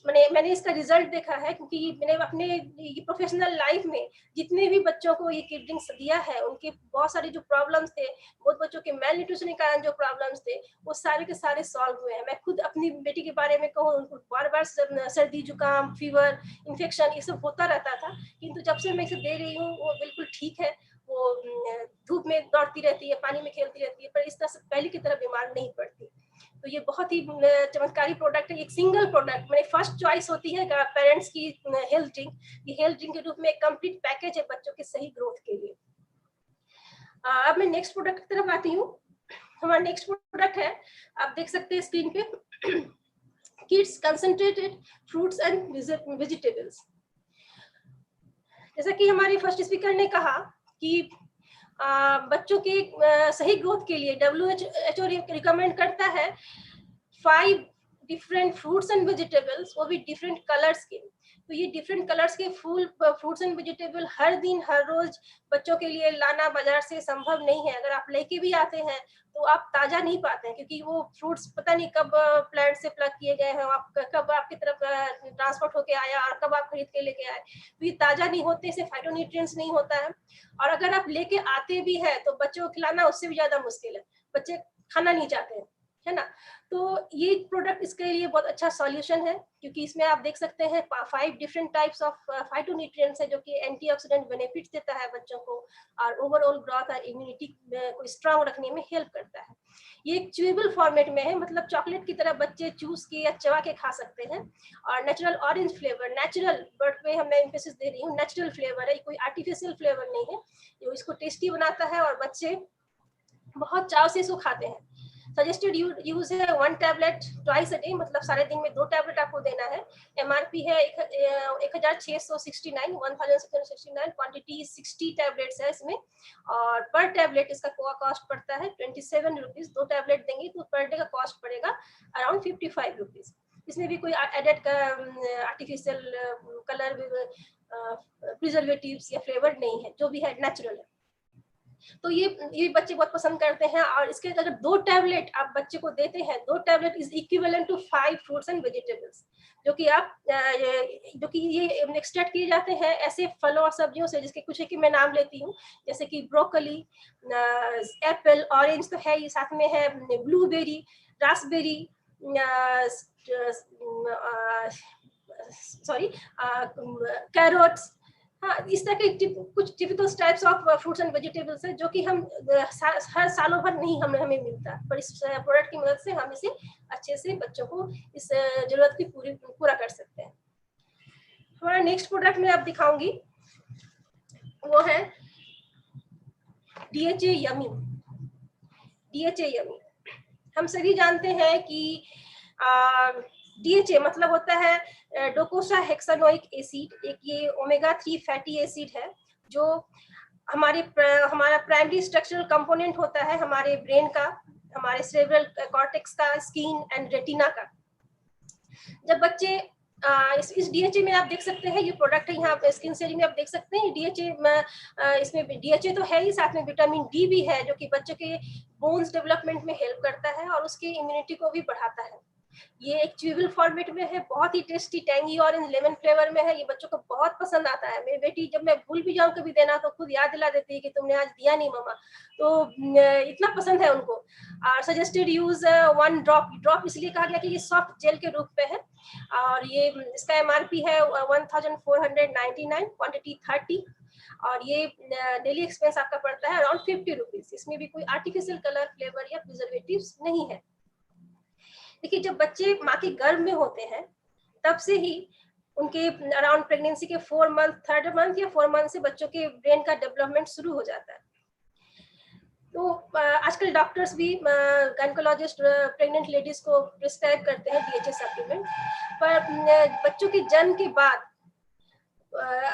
मैंने इसका रिजल्ट देखा है, क्योंकि मैंने अपने ये प्रोफेशनल लाइफ में जितने भी बच्चों को ये किड ड्रिंक्स दिया है, उनके बहुत सारे जो प्रॉब्लम्स थे, बहुत बच्चों के मेल न्यूट्रिशन के कारण जो प्रॉब्लम्स थे, वो सारे के सारे सॉल्व हुए हैं। मैं खुद अपनी बेटी के बारे में कहूँ, उनको बार बार सर्दी जुकाम फीवर इन्फेक्शन ये सब होता रहता था, किंतु जब से मैं इसे दे रही हूँ वो बिल्कुल ठीक है। वो धूप में दौड़ती रहती है, पानी में खेलती रहती है, पर इस तरह से पहले की तरह बीमार नहीं पड़ती। तो ये बहुत ही चमत्कारी प्रोडक्ट है, एक सिंगल प्रोडक्ट, मेरी फर्स्ट चॉइस होती है पेरेंट्स की हेल्थ ड्रिंक। ये हेल्थ ड्रिंक के रूप में एक कंप्लीट पैकेज है बच्चों के सही ग्रोथ के लिए। अब मैं नेक्स्ट प्रोडक्ट की तरफ आती हूँ। हमारा नेक्स्ट प्रोडक्ट है, आप देख सकते हैं स्क्रीन पे, kids concentrated fruits and vegetables. जैसा कि हमारे फर्स्ट स्पीकर ने कहा कि बच्चों के सही ग्रोथ के लिए WHO रिकमेंड करता है 5 डिफरेंट फ्रूट्स एंड वेजिटेबल्स, वो भी डिफरेंट कलर्स के। तो ये डिफरेंट कलर्स के फ्रूट्स एंड वेजिटेबल हर दिन हर रोज बच्चों के लिए लाना बाजार से संभव नहीं है। अगर आप लेके भी आते हैं तो आप ताजा नहीं पाते हैं, क्योंकि वो फ्रूट्स पता नहीं कब प्लांट से प्लग किए गए हैं, कब आपकी तरफ ट्रांसपोर्ट होके आया और कब आप खरीद के लेके आए, तो ये ताजा नहीं होते, इसे फाइटोन्यूट्रिएंट्स नहीं होता है। और अगर आप लेके आते भी है तो बच्चों को खिलाना उससे भी ज्यादा मुश्किल है, बच्चे खाना नहीं चाहते हैं, है ना। तो ये प्रोडक्ट इसके लिए बहुत अच्छा सॉल्यूशन है, क्योंकि इसमें आप देख सकते हैं 5 डिफरेंट टाइप्स ऑफ फाइटोन्यूट्रिएंट्स है, जो कि एंटीऑक्सीडेंट बेनिफिट्स देता है बच्चों को, और ओवरऑल ग्रोथ और इम्यूनिटी को स्ट्रांग रखने में हेल्प करता है। ये एक च्यूएबल फॉर्मेट में है, मतलब चॉकलेट की तरह बच्चे चूस के या चबा के खा सकते हैं। और natural orange flavour, natural word पे मैं एम्फेसिस दे रही हूँ, नेचुरल फ्लेवर है, कोई आर्टिफिशियल फ्लेवर नहीं है, जो इसको टेस्टी बनाता है और बच्चे बहुत चाव से इसको खाते हैं। सजेस्टेड यूज है 1 टैबलेट ट्वाइस अ डे, मतलब सारे दिन में 2 टैबलेट आपको देना है। MRP है 1669, क्वांटिटी 60 टैबलेट्स है इसमें, और पर टैबलेट इसका कॉस्ट पड़ता है 27 रुपीज। 2 टैबलेट देंगे तो पर डे का कॉस्ट पड़ेगा अराउंड 55 रुपीज। इसमें भी कोई एडेड का आर्टिफिशियल कलर प्रिजर्वेटिव्स या फ्लेवर नहीं है, जो भी है नेचुरल है। तो ये बच्चे बहुत पसंद करते हैं। और इसके अगर 2 टैबलेट आप बच्चे को देते हैं, 2 tablet is equivalent to 5 fruits and vegetables, जो कि ये एक्सट्रैक्ट किए जाते हैं ऐसे फलों और सब्जियों से, जिसके कुछ एक मैं नाम लेती हूँ, जैसे कि ब्रोकली, एप्पल, ऑरेंज तो है ही, साथ में है ब्लूबेरी, रास्पबेरी, कैरोट्स। हाँ, इस तरह के कुछ typical types of fruits and vegetables है, जो कि हम हर सालों भर नहीं हमें मिलता, पर इस प्रोडक्ट की मदद से हम इसे अच्छे से बच्चों को इस जरूरत की पूरा कर सकते हैं। हमारा नेक्स्ट प्रोडक्ट मैं अब दिखाऊंगी, वो है DHA यमी। DHA यमी, हम सभी जानते हैं कि DHA मतलब होता है डोकोसा हेक्सानोइक एसिड, एक ये ओमेगा 3 फैटी एसिड है, जो हमारा प्राइमरी स्ट्रक्चरल कंपोनेंट होता है हमारे ब्रेन का, हमारे सेरेब्रल कॉर्टेक्स का, स्किन एंड रेटिना का। जब बच्चे इस DHA में आप देख सकते हैं, ये प्रोडक्ट है यहाँ स्किन शेयरिंग में आप देख सकते हैं, DHA में इसमें DHA तो है ही, साथ में विटामिन D भी है, जो कि बच्चों के बोन्स डेवलपमेंट में हेल्प करता है और उसकी इम्यूनिटी को भी बढ़ाता है। ये एक च्यूएबल फॉर्मेट में है, बहुत ही tasty tangy orange lemon flavour में है। ये बच्चों को बहुत पसंद आता है। मेरी बेटी जब मैं भूल भी जाऊं कभी देना, तो खुद याद दिला देती है कि तुमने आज दिया नहीं मम्मा, तो इतना पसंद है उनको। और सजेस्टेड यूज 1 ड्रॉप इसलिए कहा गया कि ये सॉफ्ट जेल के रूप में है, और ये इसका MRP है 1499, क्वांटिटी 30, और ये डेली एक्सपेंस आपका पड़ता है अराउंड 50 रुपीज। इसमें भी कोई आर्टिफिशियल कलर, फ्लेवर या प्रिजर्वेटिव्स नहीं है। देखिए, जब बच्चे माँ के गर्भ में होते हैं, तब से ही उनके अराउंड प्रेगनेंसी के 4 मंथ, 3rd मंथ या 4 मंथ से बच्चों के ब्रेन का डेवलपमेंट शुरू हो जाता है। तो आजकल डॉक्टर्स भी गायनेकोलॉजिस्ट प्रेग्नेंट लेडीज को प्रिस्क्राइब करते हैं DHA सप्लीमेंट, पर बच्चों के जन्म के बाद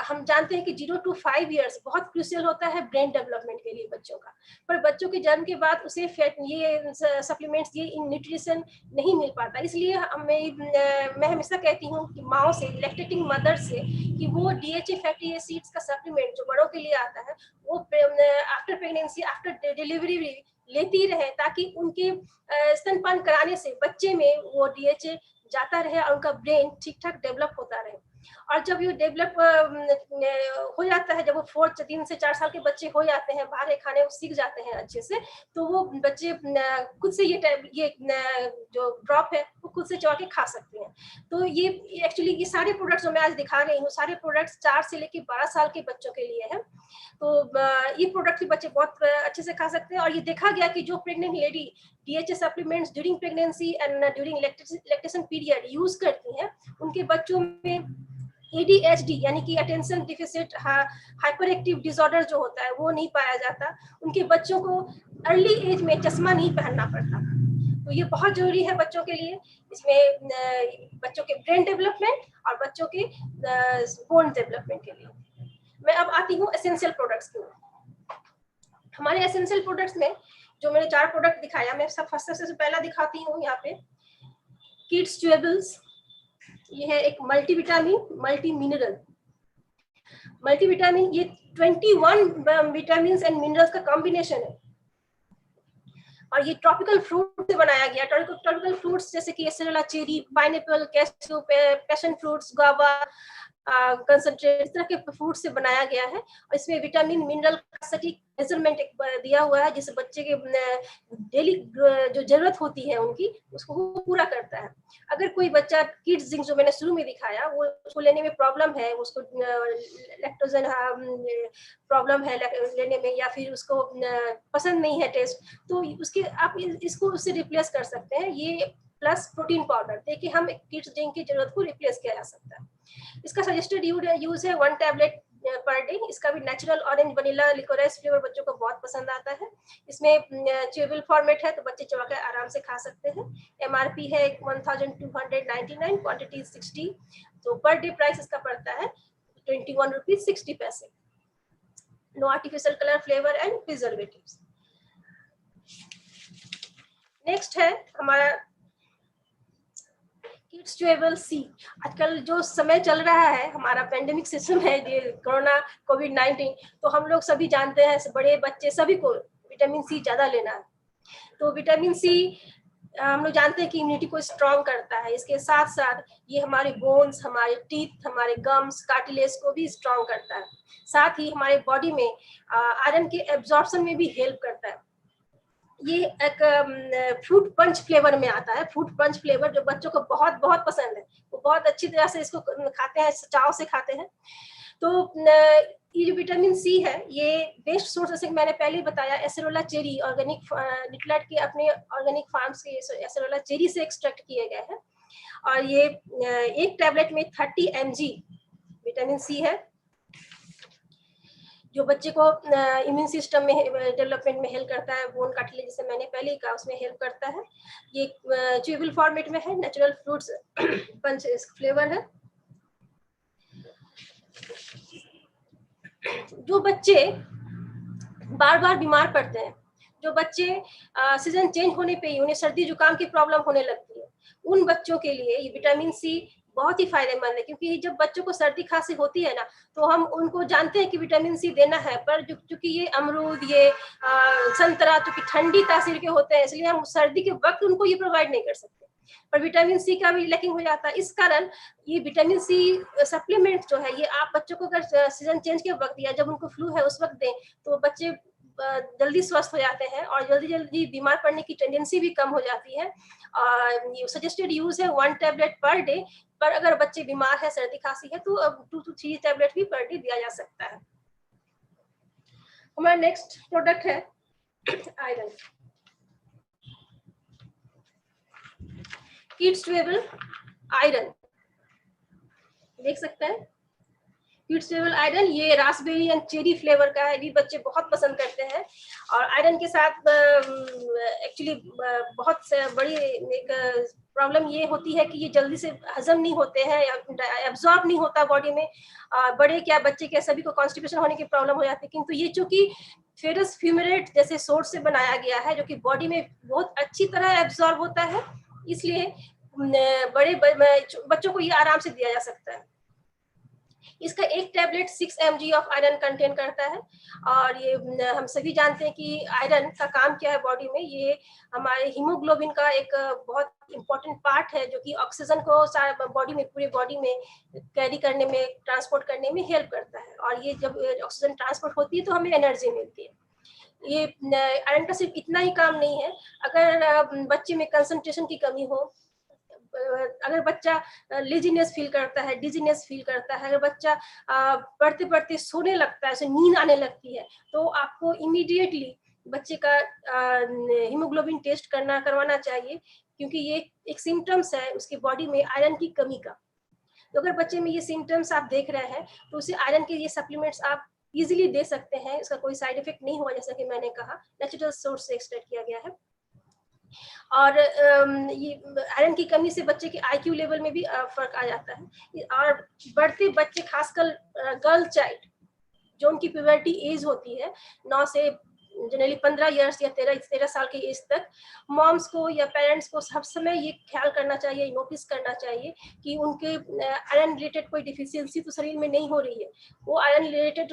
हम जानते हैं कि 0 to 5 इयर्स बहुत क्रूशियल होता है ब्रेन डेवलपमेंट के लिए बच्चों का, पर बच्चों के जन्म के बाद उसे ये सप्लीमेंट्स, ये न्यूट्रिशन नहीं मिल पाता। इसलिए मैं हमेशा कहती हूँ कि माओ से, लैक्टेटिंग मदर से, कि वो DHA फैटी एसिड्स का सप्लीमेंट जो बड़ों के लिए आता है, वो आफ्टर प्रेगनेंसी, आफ्टर डिलीवरी भी लेती रहे, ताकि उनके स्तनपान कराने से बच्चे में वो DHA जाता रहे और उनका ब्रेन ठीक ठाक डेवलप होता रहे। और जब ये डेवलप हो जाता है, जब वो 3 से 4 साल के बच्चे हो जाते हैं, बाहर खाने को सीख जाते हैं अच्छे से, तो वो बच्चे खुद से ये जो ड्रॉप है वो खुद से चबा के खा सकते हैं। तो ये एक्चुअली ये सारे प्रोडक्ट्स जो मैं आज दिखा रही हूँ, सारे प्रोडक्ट्स 4 से लेकर 12 साल के बच्चों के लिए है। तो ये प्रोडक्ट भी बच्चे बहुत अच्छे से खा सकते हैं। और ये देखा गया कि जो pregnant lady DHA supplements during pregnancy and during lactation period use करती हैं, उनके बच्चों में ADHD यानी कि attention deficit hyper active disorder जो होता है वो नहीं पाया जाता। उनके बच्चों को अर्ली एज में चश्मा नहीं पहनना पड़ता। तो ये बहुत जरूरी है बच्चों के लिए। इसमें बच्चों के ब्रेन डेवलपमेंट और बच्चों के बोन डेवलपमेंट के लिए। मैं अब आती हूँ एसेंशियल प्रोडक्ट्स की। हमारे एसेंशियल प्रोडक्ट्स में जो मैंने 4 प्रोडक्ट दिखाया, मैं सबसे पहला दिखाती हूँ यहाँ पे किड्स च्यूएबल्स। ये है एक मल्टीविटामिन मल्टी मिनरल। मल्टीविटामिन ये 21 विटामिन एंड मिनरल्स का कॉम्बिनेशन है और ये ट्रॉपिकल फ्रूट से बनाया गया। ट्रॉपिकल फ्रूट्स जैसे कि acerola cherry, pineapple, cashew, passion fruits, guava concentrate, इस तरह के फ्रूट से बनाया गया है। और इसमें विटामिन मिनरल का सटीक मेजरमेंट दिया हुआ है, जिससे बच्चे के डेली जो जरूरत होती है उनकी, उसको वो पूरा करता है। अगर कोई बच्चा किड्स जिंक जो मैंने शुरू में दिखाया वो उसको लेने में प्रॉब्लम है, उसको लैक्टोजन प्रॉब्लम है लेने में, या फिर उसको पसंद नहीं है टेस्ट, तो उसके आप इसको उससे रिप्लेस कर सकते हैं। ये प्लस प्रोटीन पाउडर देखिए हम किड्स ड्रिंक की जरूरत को रिप्लेस किया जा सकता है। इसका सजेस्टेड यूज है 1 टैबलेट पर डे। इसका भी natural orange vanilla liquorice flavour बच्चों को बहुत पसंद आता है। इसमें च्यूएबल फॉर्मेट है तो बच्चे चबा कर आराम से खा सकते हैं। MRP है 1299, क्वांटिटी 60, तो पर डे प्राइस इसका पड़ता है 21 रुपीज 60 पैसे। No artificial colour, flavour and preservatives. Next है हमारा किड्स च्यूएबल C। आजकल जो समय चल रहा है, हमारा पेंडेमिक सिस्टम है, ये कोरोना कोविड-19, तो हम लोग सभी जानते हैं, बड़े बच्चे सभी को विटामिन C ज्यादा लेना है। तो विटामिन C हम लोग जानते हैं कि इम्यूनिटी को स्ट्रॉन्ग करता है। इसके साथ साथ ये हमारे बोन्स, हमारे टीथ, हमारे गम्स, कार्टिलेज को भी स्ट्रॉन्ग करता है। साथ ही हमारे बॉडी में आयरन के एब्जॉर्प्शन में भी हेल्प करता है। ये एक फ्रूट पंच फ्लेवर में आता है। फ्रूट पंच फ्लेवर जो बच्चों को बहुत बहुत पसंद है, वो बहुत अच्छी तरह से इसको खाते हैं, चाव से खाते हैं। तो ये जो विटामिन C है, ये बेस्ट सोर्स, जैसे मैंने पहले ही बताया, एसेरोला चेरी ऑर्गेनिक निटलैट के अपने ऑर्गेनिक फार्म्स के एसेरोला चेरी से एक्सट्रैक्ट किए गए हैं। और ये एक टैबलेट में 30 mg विटामिन C है, जो बच्चे को इम्यून सिस्टम में डेवलपमेंट में हेल्प करता है। बोन कार्टिलेज जैसे मैंने पहले ही कहा उसमें हेल्प करता है। ये च्यूएबल फॉर्मेट में है, नेचुरल फ्रूट्स पंच फ्लेवर है। जो बच्चे बार बार बीमार पड़ते हैं, जो बच्चे सीजन चेंज होने पे ही उन्हें सर्दी जुकाम की प्रॉब्लम होने लगती है, उन बच्चों के लिए ये विटामिन C बहुत ही फायदेमंद है। क्योंकि जब बच्चों को सर्दी खांसी होती है ना, तो हम उनको जानते हैं कि विटामिन C देना है, पर क्योंकि ये अमरूद, ये संतरा चूंकि ठंडी तासीर के होते हैं, इसलिए हम सर्दी के वक्त उनको ये प्रोवाइड नहीं कर सकते। पर विटामिन C का भी लैकिंग हो जाता है। इस कारण ये विटामिन C सप्लीमेंट जो है, ये आप बच्चों को अगर सीजन चेंज के वक्त या जब उनको फ्लू है उस वक्त दें, तो बच्चे जल्दी स्वस्थ हो जाते हैं और जल्दी बीमार पड़ने की टेंडेंसी भी कम हो जाती है। सजेस्टेड यूज है 1 टैबलेट पर डे, पर अगर बच्चे बीमार है, सर्दी खांसी है, तो 2 to 3 टैबलेट भी पर डे दिया जा सकता है। हमारा नेक्स्ट प्रोडक्ट है आयरन। किड्स च्यूएबल आयरन देख सकते हैं। किड्स च्यूएबल आयरन ये रास्पबेरी एंड चेरी फ्लेवर का है, भी बच्चे बहुत पसंद करते हैं। और आयरन के साथ एक्चुअली बहुत बड़ी एक प्रॉब्लम ये होती है कि ये जल्दी से हजम नहीं होते हैं या एब्जॉर्ब नहीं होता बॉडी में। बड़े क्या बच्चे क्या सभी को कॉन्स्टिपेशन होने की प्रॉब्लम हो जाती है। किंतु ये चूंकि फेरस फ्यूमेरेट जैसे सोर्स से बनाया गया है, जो कि बॉडी में बहुत अच्छी तरह एब्जॉर्ब होता है, इसलिए बड़े बच्चों को ये आराम से दिया जा सकता है। इसका एक tablet 6 mg of iron contain करता है। और ये हम सभी जानते हैं कि आयरन का काम क्या है बॉडी में, ये हमारे हीमोग्लोबिन का एक बहुत इंपॉर्टेंट पार्ट है जो कि ऑक्सीजन को बॉडी में, पूरे बॉडी में कैरी करने में, ट्रांसपोर्ट करने में हेल्प करता है। और ये जब ऑक्सीजन ट्रांसपोर्ट होती है तो हमें एनर्जी मिलती है। ये आयरन का सिर्फ इतना ही काम नहीं है, अगर बच्चे में कंसंट्रेशन की कमी हो, अगर बच्चा लेजीनेस फील करता है, डिजीनेस फील करता है, अगर बच्चा पढ़ते पढ़ते सोने लगता है, उसे नींद आने लगती है, तो आपको इमीडिएटली बच्चे का हीमोग्लोबिन टेस्ट करवाना चाहिए, क्योंकि ये एक सिम्टम्स है उसकी बॉडी में आयरन की कमी का। तो अगर बच्चे में ये सिम्टम्स आप देख रहे हैं तो उसे आयरन के ये सप्लीमेंट्स आप इजीली दे सकते हैं। इसका कोई साइड इफेक्ट नहीं हुआ, जैसा कि मैंने कहा, नेचुरल सोर्स से एक्सट्रैक्ट किया गया है। और ये आयरन की कमी से बच्चे के आईक्यू लेवल में भी फर्क आ जाता है। और बढ़ते बच्चे, खासकर गर्ल चाइल्ड, जो उनकी प्यूबर्टी एज होती है 9 से जनरली 15 इयर्स या 13 साल की एज तक, मॉम्स को या पेरेंट्स को सब समय ये ख्याल करना चाहिए, नोटिस करना चाहिए कि उनके आयरन रिलेटेड कोई डिफिशियंसी तो शरीर में नहीं हो रही है, वो आयरन रिलेटेड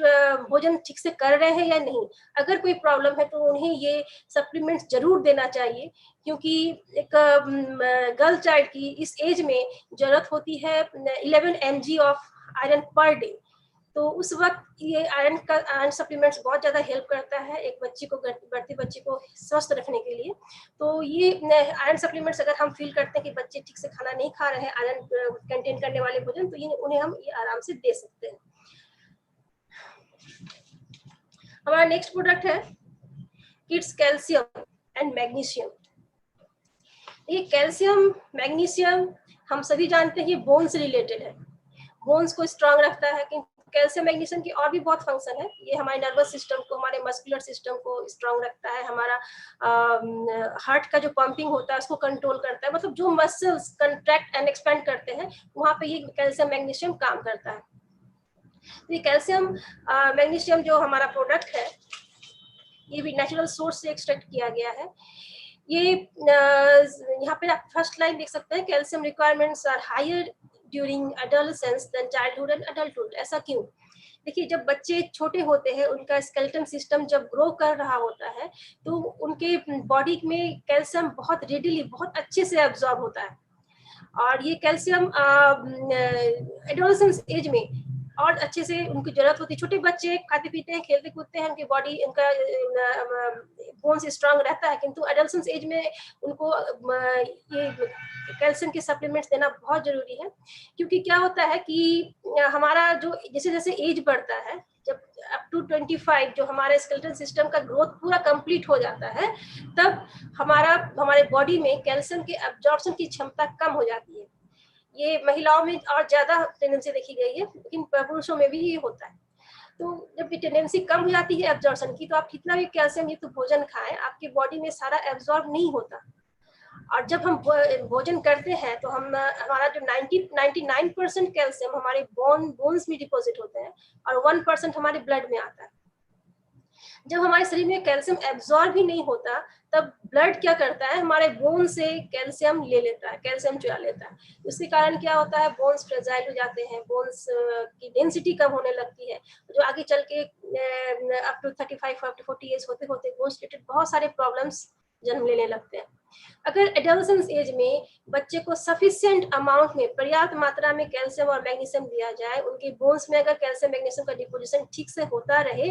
भोजन ठीक से कर रहे हैं या नहीं। अगर कोई प्रॉब्लम है तो उन्हें ये सप्लीमेंट्स जरूर देना चाहिए, क्योंकि एक गर्ल चाइल्ड की इस एज में जरूरत होती है 11 mg of iron per day. तो उस वक्त ये आयरन सप्लीमेंट्स बहुत ज्यादा हेल्प करता है एक बच्ची को, बढ़ती बच्ची को स्वस्थ रखने के लिए। तो ये आयरन सप्लीमेंट्स अगर हम फील करते हैं कि बच्चे ठीक से खाना नहीं खा रहे हैं आयरन कंटेन करने वाले भोजन, तो ये उन्हें हम ये आराम से दे सकते हैं। हमारा नेक्स्ट प्रोडक्ट है किड्स कैल्शियम एंड मैग्नीशियम। ये कैल्शियम मैग्नीशियम हम सभी जानते हैं ये बोन से रिलेटेड है, बोन्स को स्ट्रांग रखता है। कि कैल्शियम मैग्नीशियम की और भी बहुत फंक्शन है, ये हमारे नर्वस सिस्टम को, हमारे मस्कुलर सिस्टम को स्ट्रांग रखता है, हमारा हार्ट का जो पंपिंग होता है उसको कंट्रोल करता है। मतलब जो मसल्स कंट्रैक्ट एंड एक्सपेंड करते हैं वहां पे ये कैल्शियम मैग्नीशियम काम करता है। तो ये कैल्शियम मैग्नीशियम जो हमारा प्रोडक्ट है ये भी नेचुरल सोर्स से एक्सट्रैक्ट किया गया है। ये यहाँ पे आप फर्स्ट लाइन देख सकते हैं, calcium requirements are higher during adolescence than childhood and adulthood. ऐसा क्यों? देखिए, जब बच्चे छोटे होते हैं, उनका स्केलेटन सिस्टम जब ग्रो कर रहा होता है तो उनके बॉडी में कैल्शियम बहुत रेडिली, बहुत अच्छे से एब्जॉर्ब होता है। और ये कैल्शियम एडोलेसेंस एज में और अच्छे से उनकी जरूरत होती है। छोटे बच्चे खाते पीते हैं, खेलते कूदते हैं, उनकी बॉडी, उनका बोन्स स्ट्रांग रहता है, किंतु एडोलेसेंस एज में उनको ये कैल्शियम के सप्लीमेंट्स देना बहुत जरूरी है। क्योंकि क्या होता है कि हमारा जो जैसे जैसे एज बढ़ता है, जब अप टू 25 जो हमारे स्केलेटल सिस्टम का ग्रोथ पूरा कंप्लीट हो जाता है, तब हमारे बॉडी में कैल्शियम के एब्जॉर्प्शन की क्षमता कम हो जाती है। ये महिलाओं में और ज्यादा टेंडेंसी देखी गई है, लेकिन पुरुषों में भी ये होता है। तो जब ये टेंडेंसी कम हो जाती है एब्जॉर्प्शन की, तो आप कितना भी कैल्शियम युक्त भोजन खाएं, आपकी बॉडी में सारा एब्जॉर्ब नहीं होता। और जब हम भोजन करते हैं तो हमारा जो 99% कैल्शियम हमारे बोन्स में डिपॉजिट होते हैं और 1% हमारे ब्लड में आता है। जब हमारे शरीर में कैल्शियम एब्जॉर्ब ही नहीं होता, तब ब्लड क्या करता है, हमारे बोन से कैल्शियम ले लेता है, कैल्शियम चुरा लेता है। उसके कारण क्या होता है, बोन्स फ्रेजाइल हो जाते हैं, बोन्स की डेंसिटी कम होने लगती है, जो आगे चल के up to 35 up to 40 age होते होते बोन्स रिलेटेड बहुत सारे प्रॉब्लम्स जन्म लेने लगते हैं। अगर एडोलेसेंस एज में बच्चे को सफिशिएंट अमाउंट में, पर्याप्त मात्रा में कैल्शियम और मैग्नीशियम दिया जाए, उनके बोन्स में अगर कैल्शियम मैग्नीशियम का डिपोजिशन ठीक से होता रहे,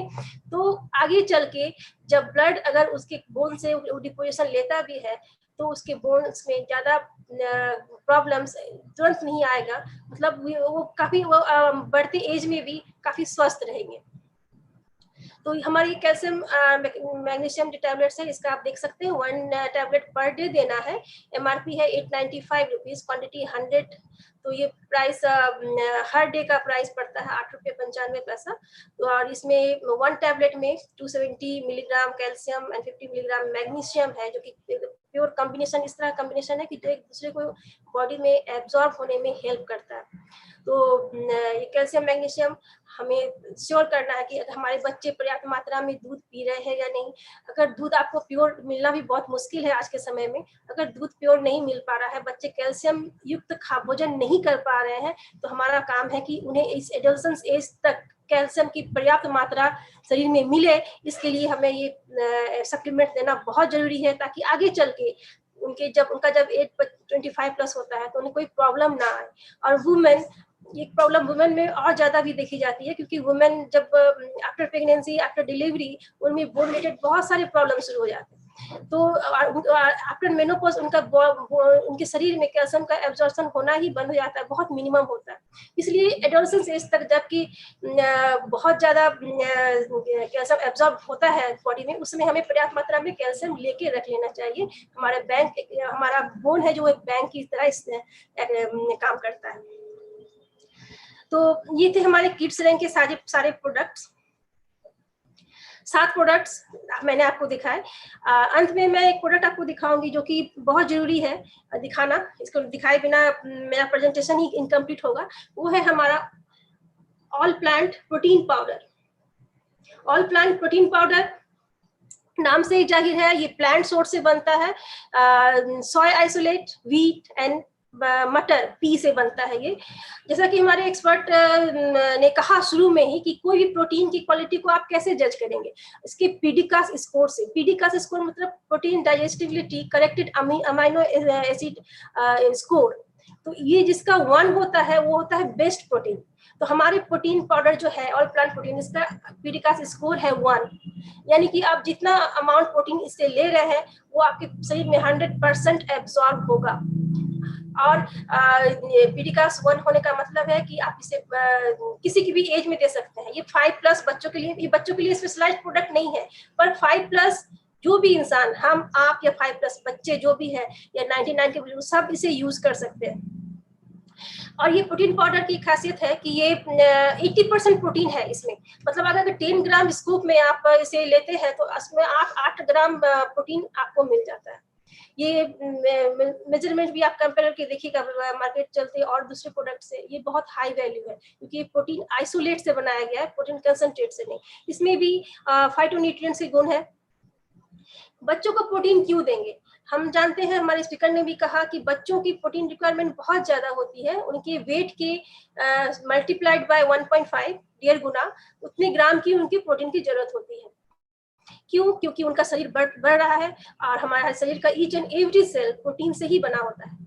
तो आगे चल के जब ब्लड अगर उसके बोन से डिपोजिशन लेता भी है तो उसके बोन्स में ज्यादा प्रॉब्लम्स तुरंत नहीं आएगा। मतलब वो काफी बढ़ती एज में भी काफी स्वस्थ रहेंगे। तो हमारी कैल्शियम मैग्नीशियम जो टैबलेट्स है, इसका आप देख सकते हैं 1 टैबलेट पर डे देना है। MRP है 895 रुपीज, क्वांटिटी 100। तो ये प्राइस हर डे का प्राइस पड़ता है 8 रुपये 95 पैसा। और इसमें 1 टैबलेट में 270 milligram calcium and 50 milligram magnesium है, जो कि प्योर कॉम्बिनेशन इस तरह कॉम्बिनेशन है कि जो एक दूसरे को बॉडी में एब्जॉर्ब होने में हेल्प करता है। तो ये कैल्शियम मैग्नीशियम हमें श्योर करना है कि हमारे बच्चे पर्याप्त मात्रा में दूध पी रहे हैं या नहीं। अगर दूध आपको प्योर मिलना भी बहुत मुश्किल है आज के समय में, अगर दूध प्योर नहीं मिल पा रहा है, बच्चे कैल्शियम युक्त भोजन नहीं कर पा रहे हैं, तो हमारा काम है कि उन्हें इस एडोलसेंस एज तक कैल्शियम की पर्याप्त मात्रा शरीर में मिले। इसके लिए हमें ये सप्लीमेंट देना बहुत जरूरी है, ताकि आगे चल के उनका जब एज 25 प्लस होता है तो उन्हें कोई प्रॉब्लम ना आए। और वुमेन, ये प्रॉब्लम वुमेन में और ज्यादा भी देखी जाती है, क्योंकि वुमेन जब आफ्टर प्रेगनेंसी, आफ्टर डिलीवरी, उनमें बोन रिलेटेड बहुत सारे प्रॉब्लम शुरू हो जाते हैं। तो आफ्टर मेनोपॉज उनके शरीर में कैल्शियम का एब्जॉर्प्शन होना ही बंद हो जाता है, बहुत मिनिमम होता है। इसलिए एडोलसेंस एज तक जबकि बहुत ज्यादा कैल्शियम एब्जॉर्ब होता है बॉडी में, उसमें हमें पर्याप्त मात्रा में कैल्शियम लेके रख लेना चाहिए। हमारा बोन है जो एक बैंक की तरह काम करता है। तो ये थे हमारे किड्स रैंक के सारे प्रोडक्ट्स। 7 प्रोडक्ट्स मैंने आपको दिखाए। अंत में मैं एक प्रोडक्ट आपको दिखाऊंगी जो कि बहुत जरूरी है दिखाना, इसको दिखाए बिना मेरा प्रेजेंटेशन ही इनकम्प्लीट होगा। वो है हमारा all plant protein powder. All plant protein powder नाम से ही जाहिर है, ये प्लांट सोर्स से बनता है। सोया आइसोलेट, व्हीट एंड मटर, पी से बनता है ये। जैसा कि हमारे एक्सपर्ट ने कहा शुरू में ही कि कोई भी प्रोटीन की क्वालिटी को आप कैसे जज करेंगे, इसके पीडीकास स्कोर से। पीडीकास स्कोर मतलब protein digestibility corrected amino acid score. तो ये जिसका 1 होता है वो होता है बेस्ट प्रोटीन। तो हमारे प्रोटीन पाउडर जो है ऑल प्लांट प्रोटीन, इसका पीडीकास स्कोर है 1, यानी कि आप जितना अमाउंट प्रोटीन इससे ले रहे हैं वो आपके शरीर में 100% एब्जॉर्ब होगा। और पीडीकास 1 होने का मतलब है कि आप इसे किसी की भी एज में दे सकते हैं। ये 5+ बच्चों के लिए, ये बच्चों के लिए स्पेशलाइज्ड प्रोडक्ट नहीं है, पर 5+ जो भी इंसान, हम आप या 5+ बच्चे जो भी है या 99 के बुजुर्ग, सब इसे यूज कर सकते हैं। और ये प्रोटीन पाउडर की खासियत है कि ये 80% प्रोटीन है इसमें। मतलब अगर 10 ग्राम स्कूप में आप इसे लेते हैं तो उसमें 8 ग्राम प्रोटीन आपको मिल जाता है। ये मेजरमेंट भी आप कंपेयर करके देखिएगा मार्केट चलते और दूसरे प्रोडक्ट से, ये बहुत हाई वैल्यू है, क्योंकि ये प्रोटीन आइसोलेट से बनाया गया है, प्रोटीन कंसंट्रेट से नहीं। इसमें भी फाइटोन्यूट्रिएंट्स के गुण है। बच्चों को प्रोटीन क्यों देंगे? हम जानते हैं, हमारे स्पीकर ने भी कहा कि बच्चों की प्रोटीन रिक्वायरमेंट बहुत ज्यादा होती है। उनके वेट के मल्टीप्लाइड बाय 1.5 1.5 गुना उतने ग्राम की उनकी प्रोटीन की जरूरत होती है। क्यों? क्योंकि उनका शरीर बढ़ रहा है और हमारा शरीर का each and every cell protein से ही बना होता है।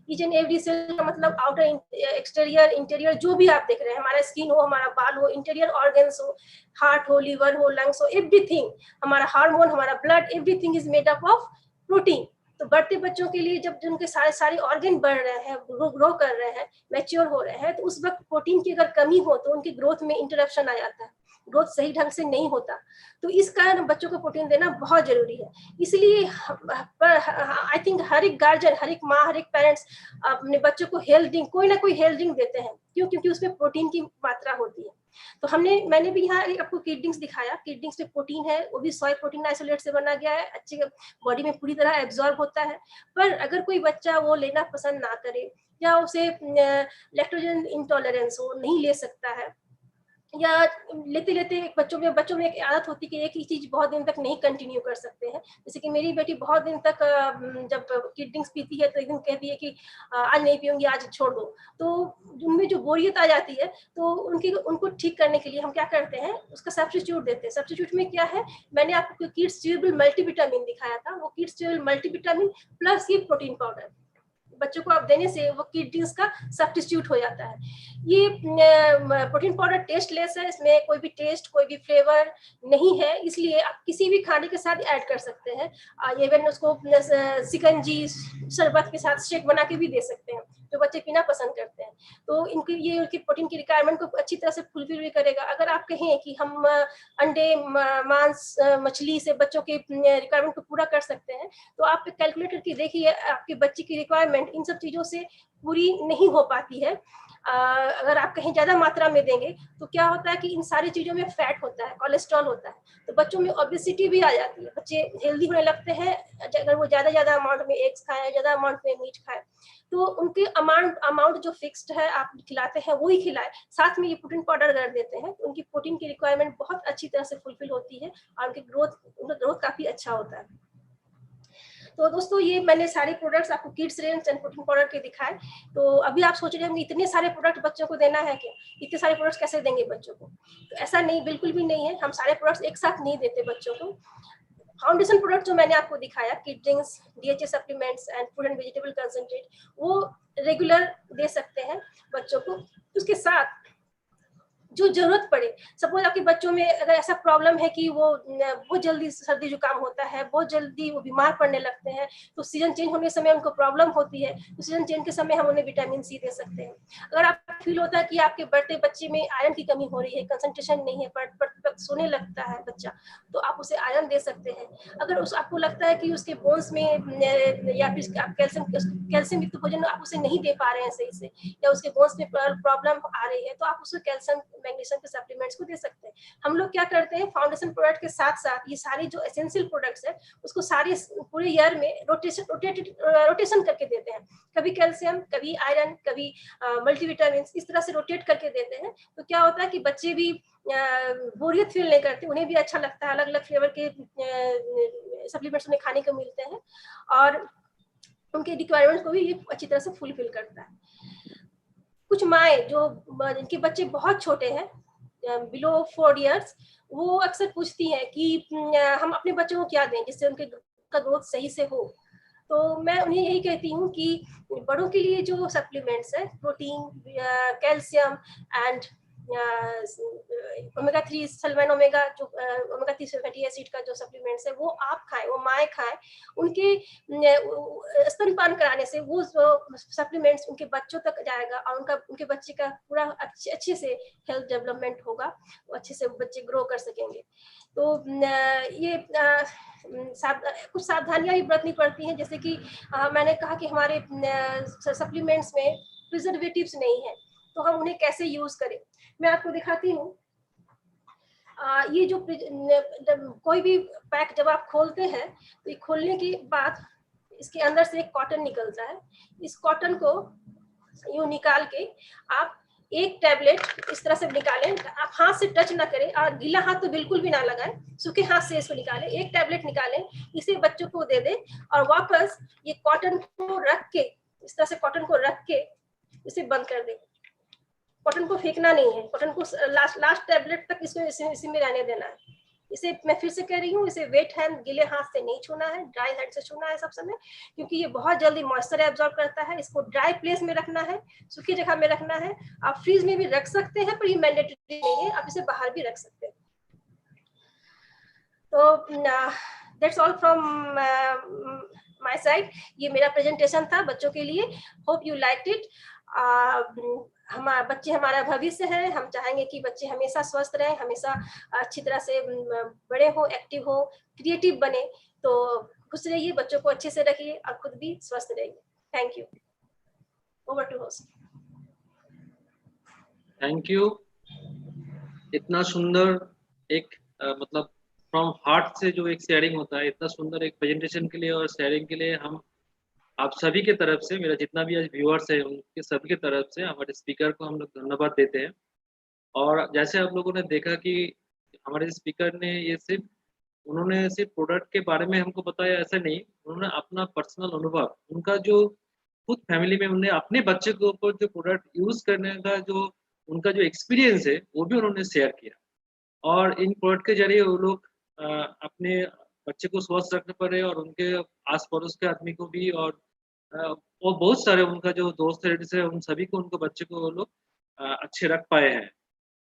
ईच एंड एवरी सेल का मतलब आउटर, एक्सटीरियर, इंटीरियर, जो भी आप देख रहे हैं, हमारा स्किन हो, हमारा बाल हो, इंटीरियर ऑर्गन्स हो, हार्ट हो, लीवर हो, लंग्स हो, एवरीथिंग, हमारा हार्मोन, हमारा blood, everything is made up of protein. तो बढ़ते बच्चों के लिए जब उनके सारे ऑर्गन बढ़ रहे हैं, ग्रो कर रहे हैं, मैच्योर हो रहे हैं, तो उस वक्त प्रोटीन की अगर कमी हो तो उनकी ग्रोथ में इंटरप्शन आ जाता है, ग्रोथ सही ढंग से नहीं होता। तो इस कारण बच्चों को प्रोटीन देना बहुत जरूरी है। इसलिए आई थिंक हर एक गार्जियन, हर एक माँ, हर एक पेरेंट्स अपने बच्चों को हेल्थ ड्रिंक, कोई ना कोई हेल्थ ड्रिंक देते हैं। क्यों? क्योंकि उसमें प्रोटीन की मात्रा होती है। तो मैंने भी यहाँ आपको किड ड्रिंक्स दिखाया। किड ड्रिंक्स में प्रोटीन है, वो भी सोया प्रोटीन आइसोलेट से बना गया है, अच्छे बॉडी में पूरी तरह एब्जॉर्ब होता है। पर अगर कोई बच्चा वो लेना पसंद ना करे, या उसे लैक्टोजन इंटॉलरेंस हो, नहीं ले सकता है, या लेते बच्चों में एक आदत होती है कि एक ही चीज बहुत दिन तक नहीं कंटिन्यू कर सकते हैं। जैसे कि मेरी बेटी बहुत दिन तक जब किड ड्रिंक्स पीती है तो एक दिन कहती है कि आज नहीं पीऊंगी, आज छोड़ दो। तो उनमें जो बोरियत आ जाती है, तो उनको ठीक करने के लिए हम क्या करते हैं, उसका सब्स्टिट्यूट देते हैं। सब्स्टिट्यूट में क्या है, मैंने आपको किड्स च्यूएबल मल्टीविटामिन दिखाया था। वो किड्स च्यूएबल मल्टीविटामिन प्लस ये प्रोटीन पाउडर बच्चों को आप देने से वो किड ड्रिंक्स का सब्स्टिट्यूट हो जाता है। ये प्रोटीन पाउडर टेस्टलेस है, इसमें कोई भी टेस्ट, कोई भी फ्लेवर नहीं है, इसलिए आप किसी भी खाने के साथ ऐड कर सकते हैं। इवन उसको शिकंजी, शरबत के साथ शेक बना के भी दे सकते हैं। जो बच्चे पीना पसंद करते हैं। तो इनकी ये उनकी प्रोटीन की रिक्वायरमेंट को अच्छी तरह से फुलफिल भी करेगा। अगर आप कहें कि हम अंडे, मांस, मछली से बच्चों के रिक्वायरमेंट को पूरा कर सकते हैं, तो आप कैलकुलेट करके देखिए आपके बच्चे की रिक्वायरमेंट इन सब चीज़ों से पूरी नहीं हो पाती है। अगर आप कहीं ज़्यादा मात्रा में देंगे तो क्या होता है कि इन सारी चीज़ों में फैट होता है, कोलेस्ट्रॉल होता है, तो बच्चों में ओबेसिटी भी आ जाती है। बच्चे हेल्दी होने लगते हैं अगर वो ज़्यादा अमाउंट में एग्स खाएं, ज़्यादा अमाउंट में मीट खाएं। तो उनके अमाउंट जो फिक्स्ड है आप खिलाते हैं वही खिलाएं, साथ में ये प्रोटीन पाउडर कर देते हैं तो उनकी प्रोटीन की रिक्वायरमेंट बहुत अच्छी तरह से फुलफिल होती है और उनका ग्रोथ काफ़ी अच्छा होता है। तो दोस्तों ये मैंने सारे प्रोडक्ट्स आपको kids range and protein powder के दिखाए। तो अभी आप सोच रहे होंगे इतने सारे प्रोडक्ट बच्चों को देना है क्या, इतने सारे प्रोडक्ट्स कैसे देंगे बच्चों को? तो ऐसा नहीं, बिल्कुल भी नहीं है, हम सारे प्रोडक्ट्स एक साथ नहीं देते बच्चों को। फाउंडेशन प्रोडक्ट जो मैंने आपको दिखाया, kid drinks, DHA supplements and food and vegetable concentrate, वो रेगुलर दे सकते हैं बच्चों को। उसके साथ जो जरूरत पड़े, सपोज आपके बच्चों में अगर ऐसा प्रॉब्लम है कि वो बहुत जल्दी सर्दी जुकाम होता है, बहुत जल्दी वो बीमार पड़ने लगते हैं, तो सीजन चेंज होने के समय उनको प्रॉब्लम होती है, तो सीजन चेंज के समय हम उन्हें विटामिन सी दे सकते हैं। अगर आपको फील होता है कि आपके बढ़ते बच्चे में आयरन की कमी हो रही है, कंसंट्रेशन नहीं है, पढ़ सोने लगता है बच्चा, तो आप उसे आयरन दे सकते हैं। अगर आपको लगता है कि उसके बोन्स में या फिर आप कैल्शियम युक्त भोजन आप उसे नहीं दे पा रहे हैं सही से, या उसके बोन्स में प्रॉब्लम आ रही है, तो आप उसको कैल्शियम मैग्नीशियम के सप्लीमेंट्स को दे सकते हैं। हम लोग क्या करते हैं, फाउंडेशन प्रोडक्ट के साथ साथ ये सारे जो एसेंशियल प्रोडक्ट्स है उसको सारे पूरे ईयर में रोटेशन करके देते हैं। कभी कैल्शियम, कभी आयरन, कभी मल्टीविटामिन, इस तरह से रोटेट करके देते हैं। तो क्या होता है कि बच्चे भी बोरियत फील नहीं करते, उन्हें भी अच्छा लगता है, अलग अलग फ्लेवर के सप्लीमेंट्स उन्हें खाने को मिलते हैं और उनके रिक्वायरमेंट्स को भी ये अच्छी तरह से फुलफिल करता है। कुछ माएँ जो जिनके बच्चे बहुत छोटे हैं, बिलो 4 इयर्स, वो अक्सर पूछती हैं कि हम अपने बच्चों को क्या दें जिससे उनके का ग्रोथ सही से हो। तो मैं उन्हें यही कहती हूँ कि बड़ों के लिए जो सप्लीमेंट्स है, प्रोटीन, कैल्शियम एंड ओमेगा 3 सल्फाइन ओमेगा, जो ओमेगा 3 फैटी एसिड का जो सप्लीमेंट्स है वो आप खाएं, वो माएँ खाएं। उनके स्तनपान कराने से वो सप्लीमेंट्स उनके बच्चों तक जाएगा और उनके बच्चे का पूरा अच्छे से हेल्थ डेवलपमेंट होगा, अच्छे से बच्चे ग्रो कर सकेंगे। तो ये कुछ सावधानियां भी बरतनी पड़ती हैं, जैसे कि मैंने कहा कि हमारे सप्लीमेंट्स में प्रिजर्वेटिव्स नहीं है, तो हम उन्हें कैसे यूज करें। मैं आपको दिखाती हूँ। ये जो कोई भी पैक जब आप खोलते हैं तो ये खोलने के बाद इसके अंदर से एक कॉटन निकलता है। इस कॉटन को यूं निकाल के आप एक टैबलेट इस तरह से निकालें, आप हाथ से टच ना करें और गीला हाथ तो बिल्कुल भी ना लगाएं, सूखे हाथ से इसको निकालें। एक टैबलेट निकालें, इसे बच्चों को दे दें और वापस ये कॉटन को रख के, इस तरह से कॉटन को रख के इसे बंद कर दें। कॉटन को फेंकना नहीं है, कॉटन को लास्ट टैबलेट तक इसको इसी में रहने देना है। इसे मैं फिर से कह रही हूँ, इसे वेट हैंड, गीले हाथ से नहीं छूना है, ड्राई हैंड से छूना है सब समय, क्योंकि ये बहुत जल्दी मॉइस्चर एब्जॉर्ब करता है। इसको ड्राई प्लेस में रखना है, सूखी जगह में रखना है। आप फ्रीज में भी रख सकते हैं पर ये मैंडेटरी नहीं है, आप इसे बाहर भी रख सकते हैं। तो that's all from my side. ये मेरा प्रेजेंटेशन था बच्चों के लिए। Hope you liked it. हमारे बच्चे हमारा भविष्य है, हम चाहेंगे कि बच्चे हमेशा स्वस्थ रहें, हमेशा अच्छी तरह से बड़े हो, एक्टिव हो, क्रिएटिव बने। तो खुश रहिए, बच्चों को अच्छे से रखिए और खुद भी स्वस्थ रहिए। Thank you. Over to host. Thank you. इतना सुंदर एक मतलब फ्रॉम हार्ट से जो एक शेयरिंग होता है, इतना सुंदर एक प्रेजेंटेशन के लिए और शेयरिंग के लिए हम आप सभी के तरफ से, मेरा जितना भी आज व्यूअर्स है उनके सभी के तरफ से हमारे स्पीकर को हम लोग धन्यवाद देते हैं। और जैसे आप लोगों ने देखा कि हमारे स्पीकर ने उन्होंने सिर्फ प्रोडक्ट के बारे में हमको बताया, ऐसा नहीं, उन्होंने अपना पर्सनल अनुभव, उनका जो खुद फैमिली में उन्होंने अपने बच्चे के ऊपर जो प्रोडक्ट यूज करने का जो उनका जो एक्सपीरियंस है वो भी उन्होंने शेयर किया। और इन प्रोडक्ट के जरिए वो लोग अपने बच्चे को स्वस्थ रखने पड़े और उनके आस पड़ोस के आदमी को भी, और बहुत सारे उनका जो दोस्त है उन सभी को, उनको बच्चे को वो लोग अच्छे रख पाए हैं।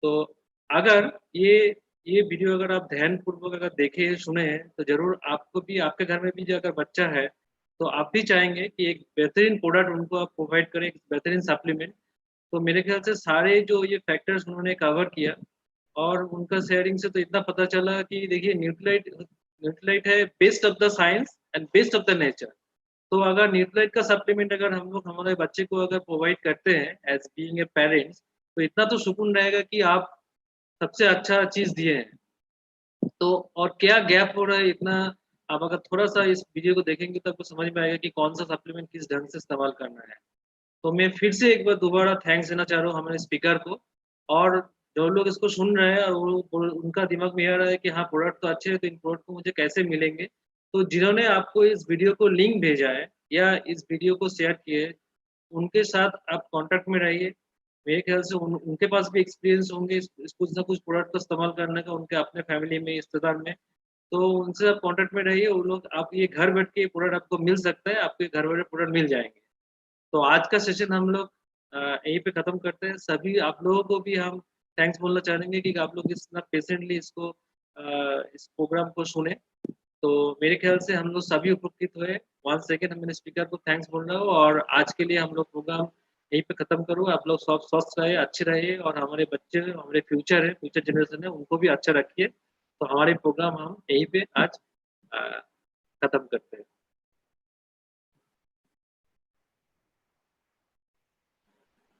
तो अगर ये वीडियो अगर आप ध्यानपूर्वक अगर देखें सुने तो जरूर आपको भी, आपके घर में भी जो अगर बच्चा है तो आप भी चाहेंगे कि एक बेहतरीन प्रोडक्ट उनको आप प्रोवाइड करें, एक बेहतरीन सप्लीमेंट। तो मेरे ख्याल से सारे जो ये फैक्टर्स उन्होंने कवर किया, और उनका शेयरिंग से तो इतना पता चला कि देखिए न्यूट्रलाइट है best of the science and best of the nature. तो अगर न्यूट्रलाइट का सप्लीमेंट अगर हम लोग हमारे बच्चे को अगर प्रोवाइड करते हैं एज बीइंग ए पेरेंट्स, तो इतना तो सुकून रहेगा कि आप सबसे अच्छा चीज़ दिए हैं। तो और क्या गैप हो रहा है इतना, आप अगर थोड़ा-सा इस वीडियो को देखेंगे तो आपको समझ में आएगा कि कौन-सा सप्लीमेंट किस ढंग से इस्तेमाल करना है। तो मैं फिर से एक बार दोबारा थैंक्स देना चाह रहा हूँ हमारे स्पीकर को, और जो लोग इसको सुन रहे हैं और वो उनका दिमाग में ये आ रहा है कि हाँ, प्रोडक्ट तो अच्छे हैं, तो इन प्रोडक्ट को मुझे कैसे मिलेंगे? तो जिन्होंने आपको इस वीडियो को लिंक भेजा है या इस वीडियो को शेयर किए है, उनके साथ आप कॉन्टैक्ट में रहिए। मेरे ख्याल से उनके पास भी एक्सपीरियंस होंगे इस कुछ ना कुछ प्रोडक्ट का इस्तेमाल करने का, उनके अपने फैमिली में, रिश्तेदार में। तो उनसे आप कॉन्टैक्ट में रहिए, वो लोग आप ये घर बैठ के ये प्रोडक्ट आपको मिल सकता है, आपके घर बैठे प्रोडक्ट मिल जाएँगे। तो आज का सेशन हम लोग यहीं पे खत्म करते हैं। सभी आप लोगों को भी हम थैंक्स बोलना चाहेंगे कि आप लोग इतना पेशेंटली इसको इस प्रोग्राम को सुने। तो मेरे ख्याल से हम लोग सभी उपकृत हुए। 1 सेकंड मैंने स्पीकर को थैंक्स बोल रहा हूँ, और आज के लिए हम लोग प्रोग्राम यहीं पे खत्म करूँ। आप लोग सब स्वस्थ रहिए, अच्छे रहिए, और हमारे बच्चे, हमारे फ्यूचर है, फ्यूचर जनरेशन है, उनको भी अच्छा रखिए। तो हमारे प्रोग्राम हम यहीं पे आज खत्म करते हैं।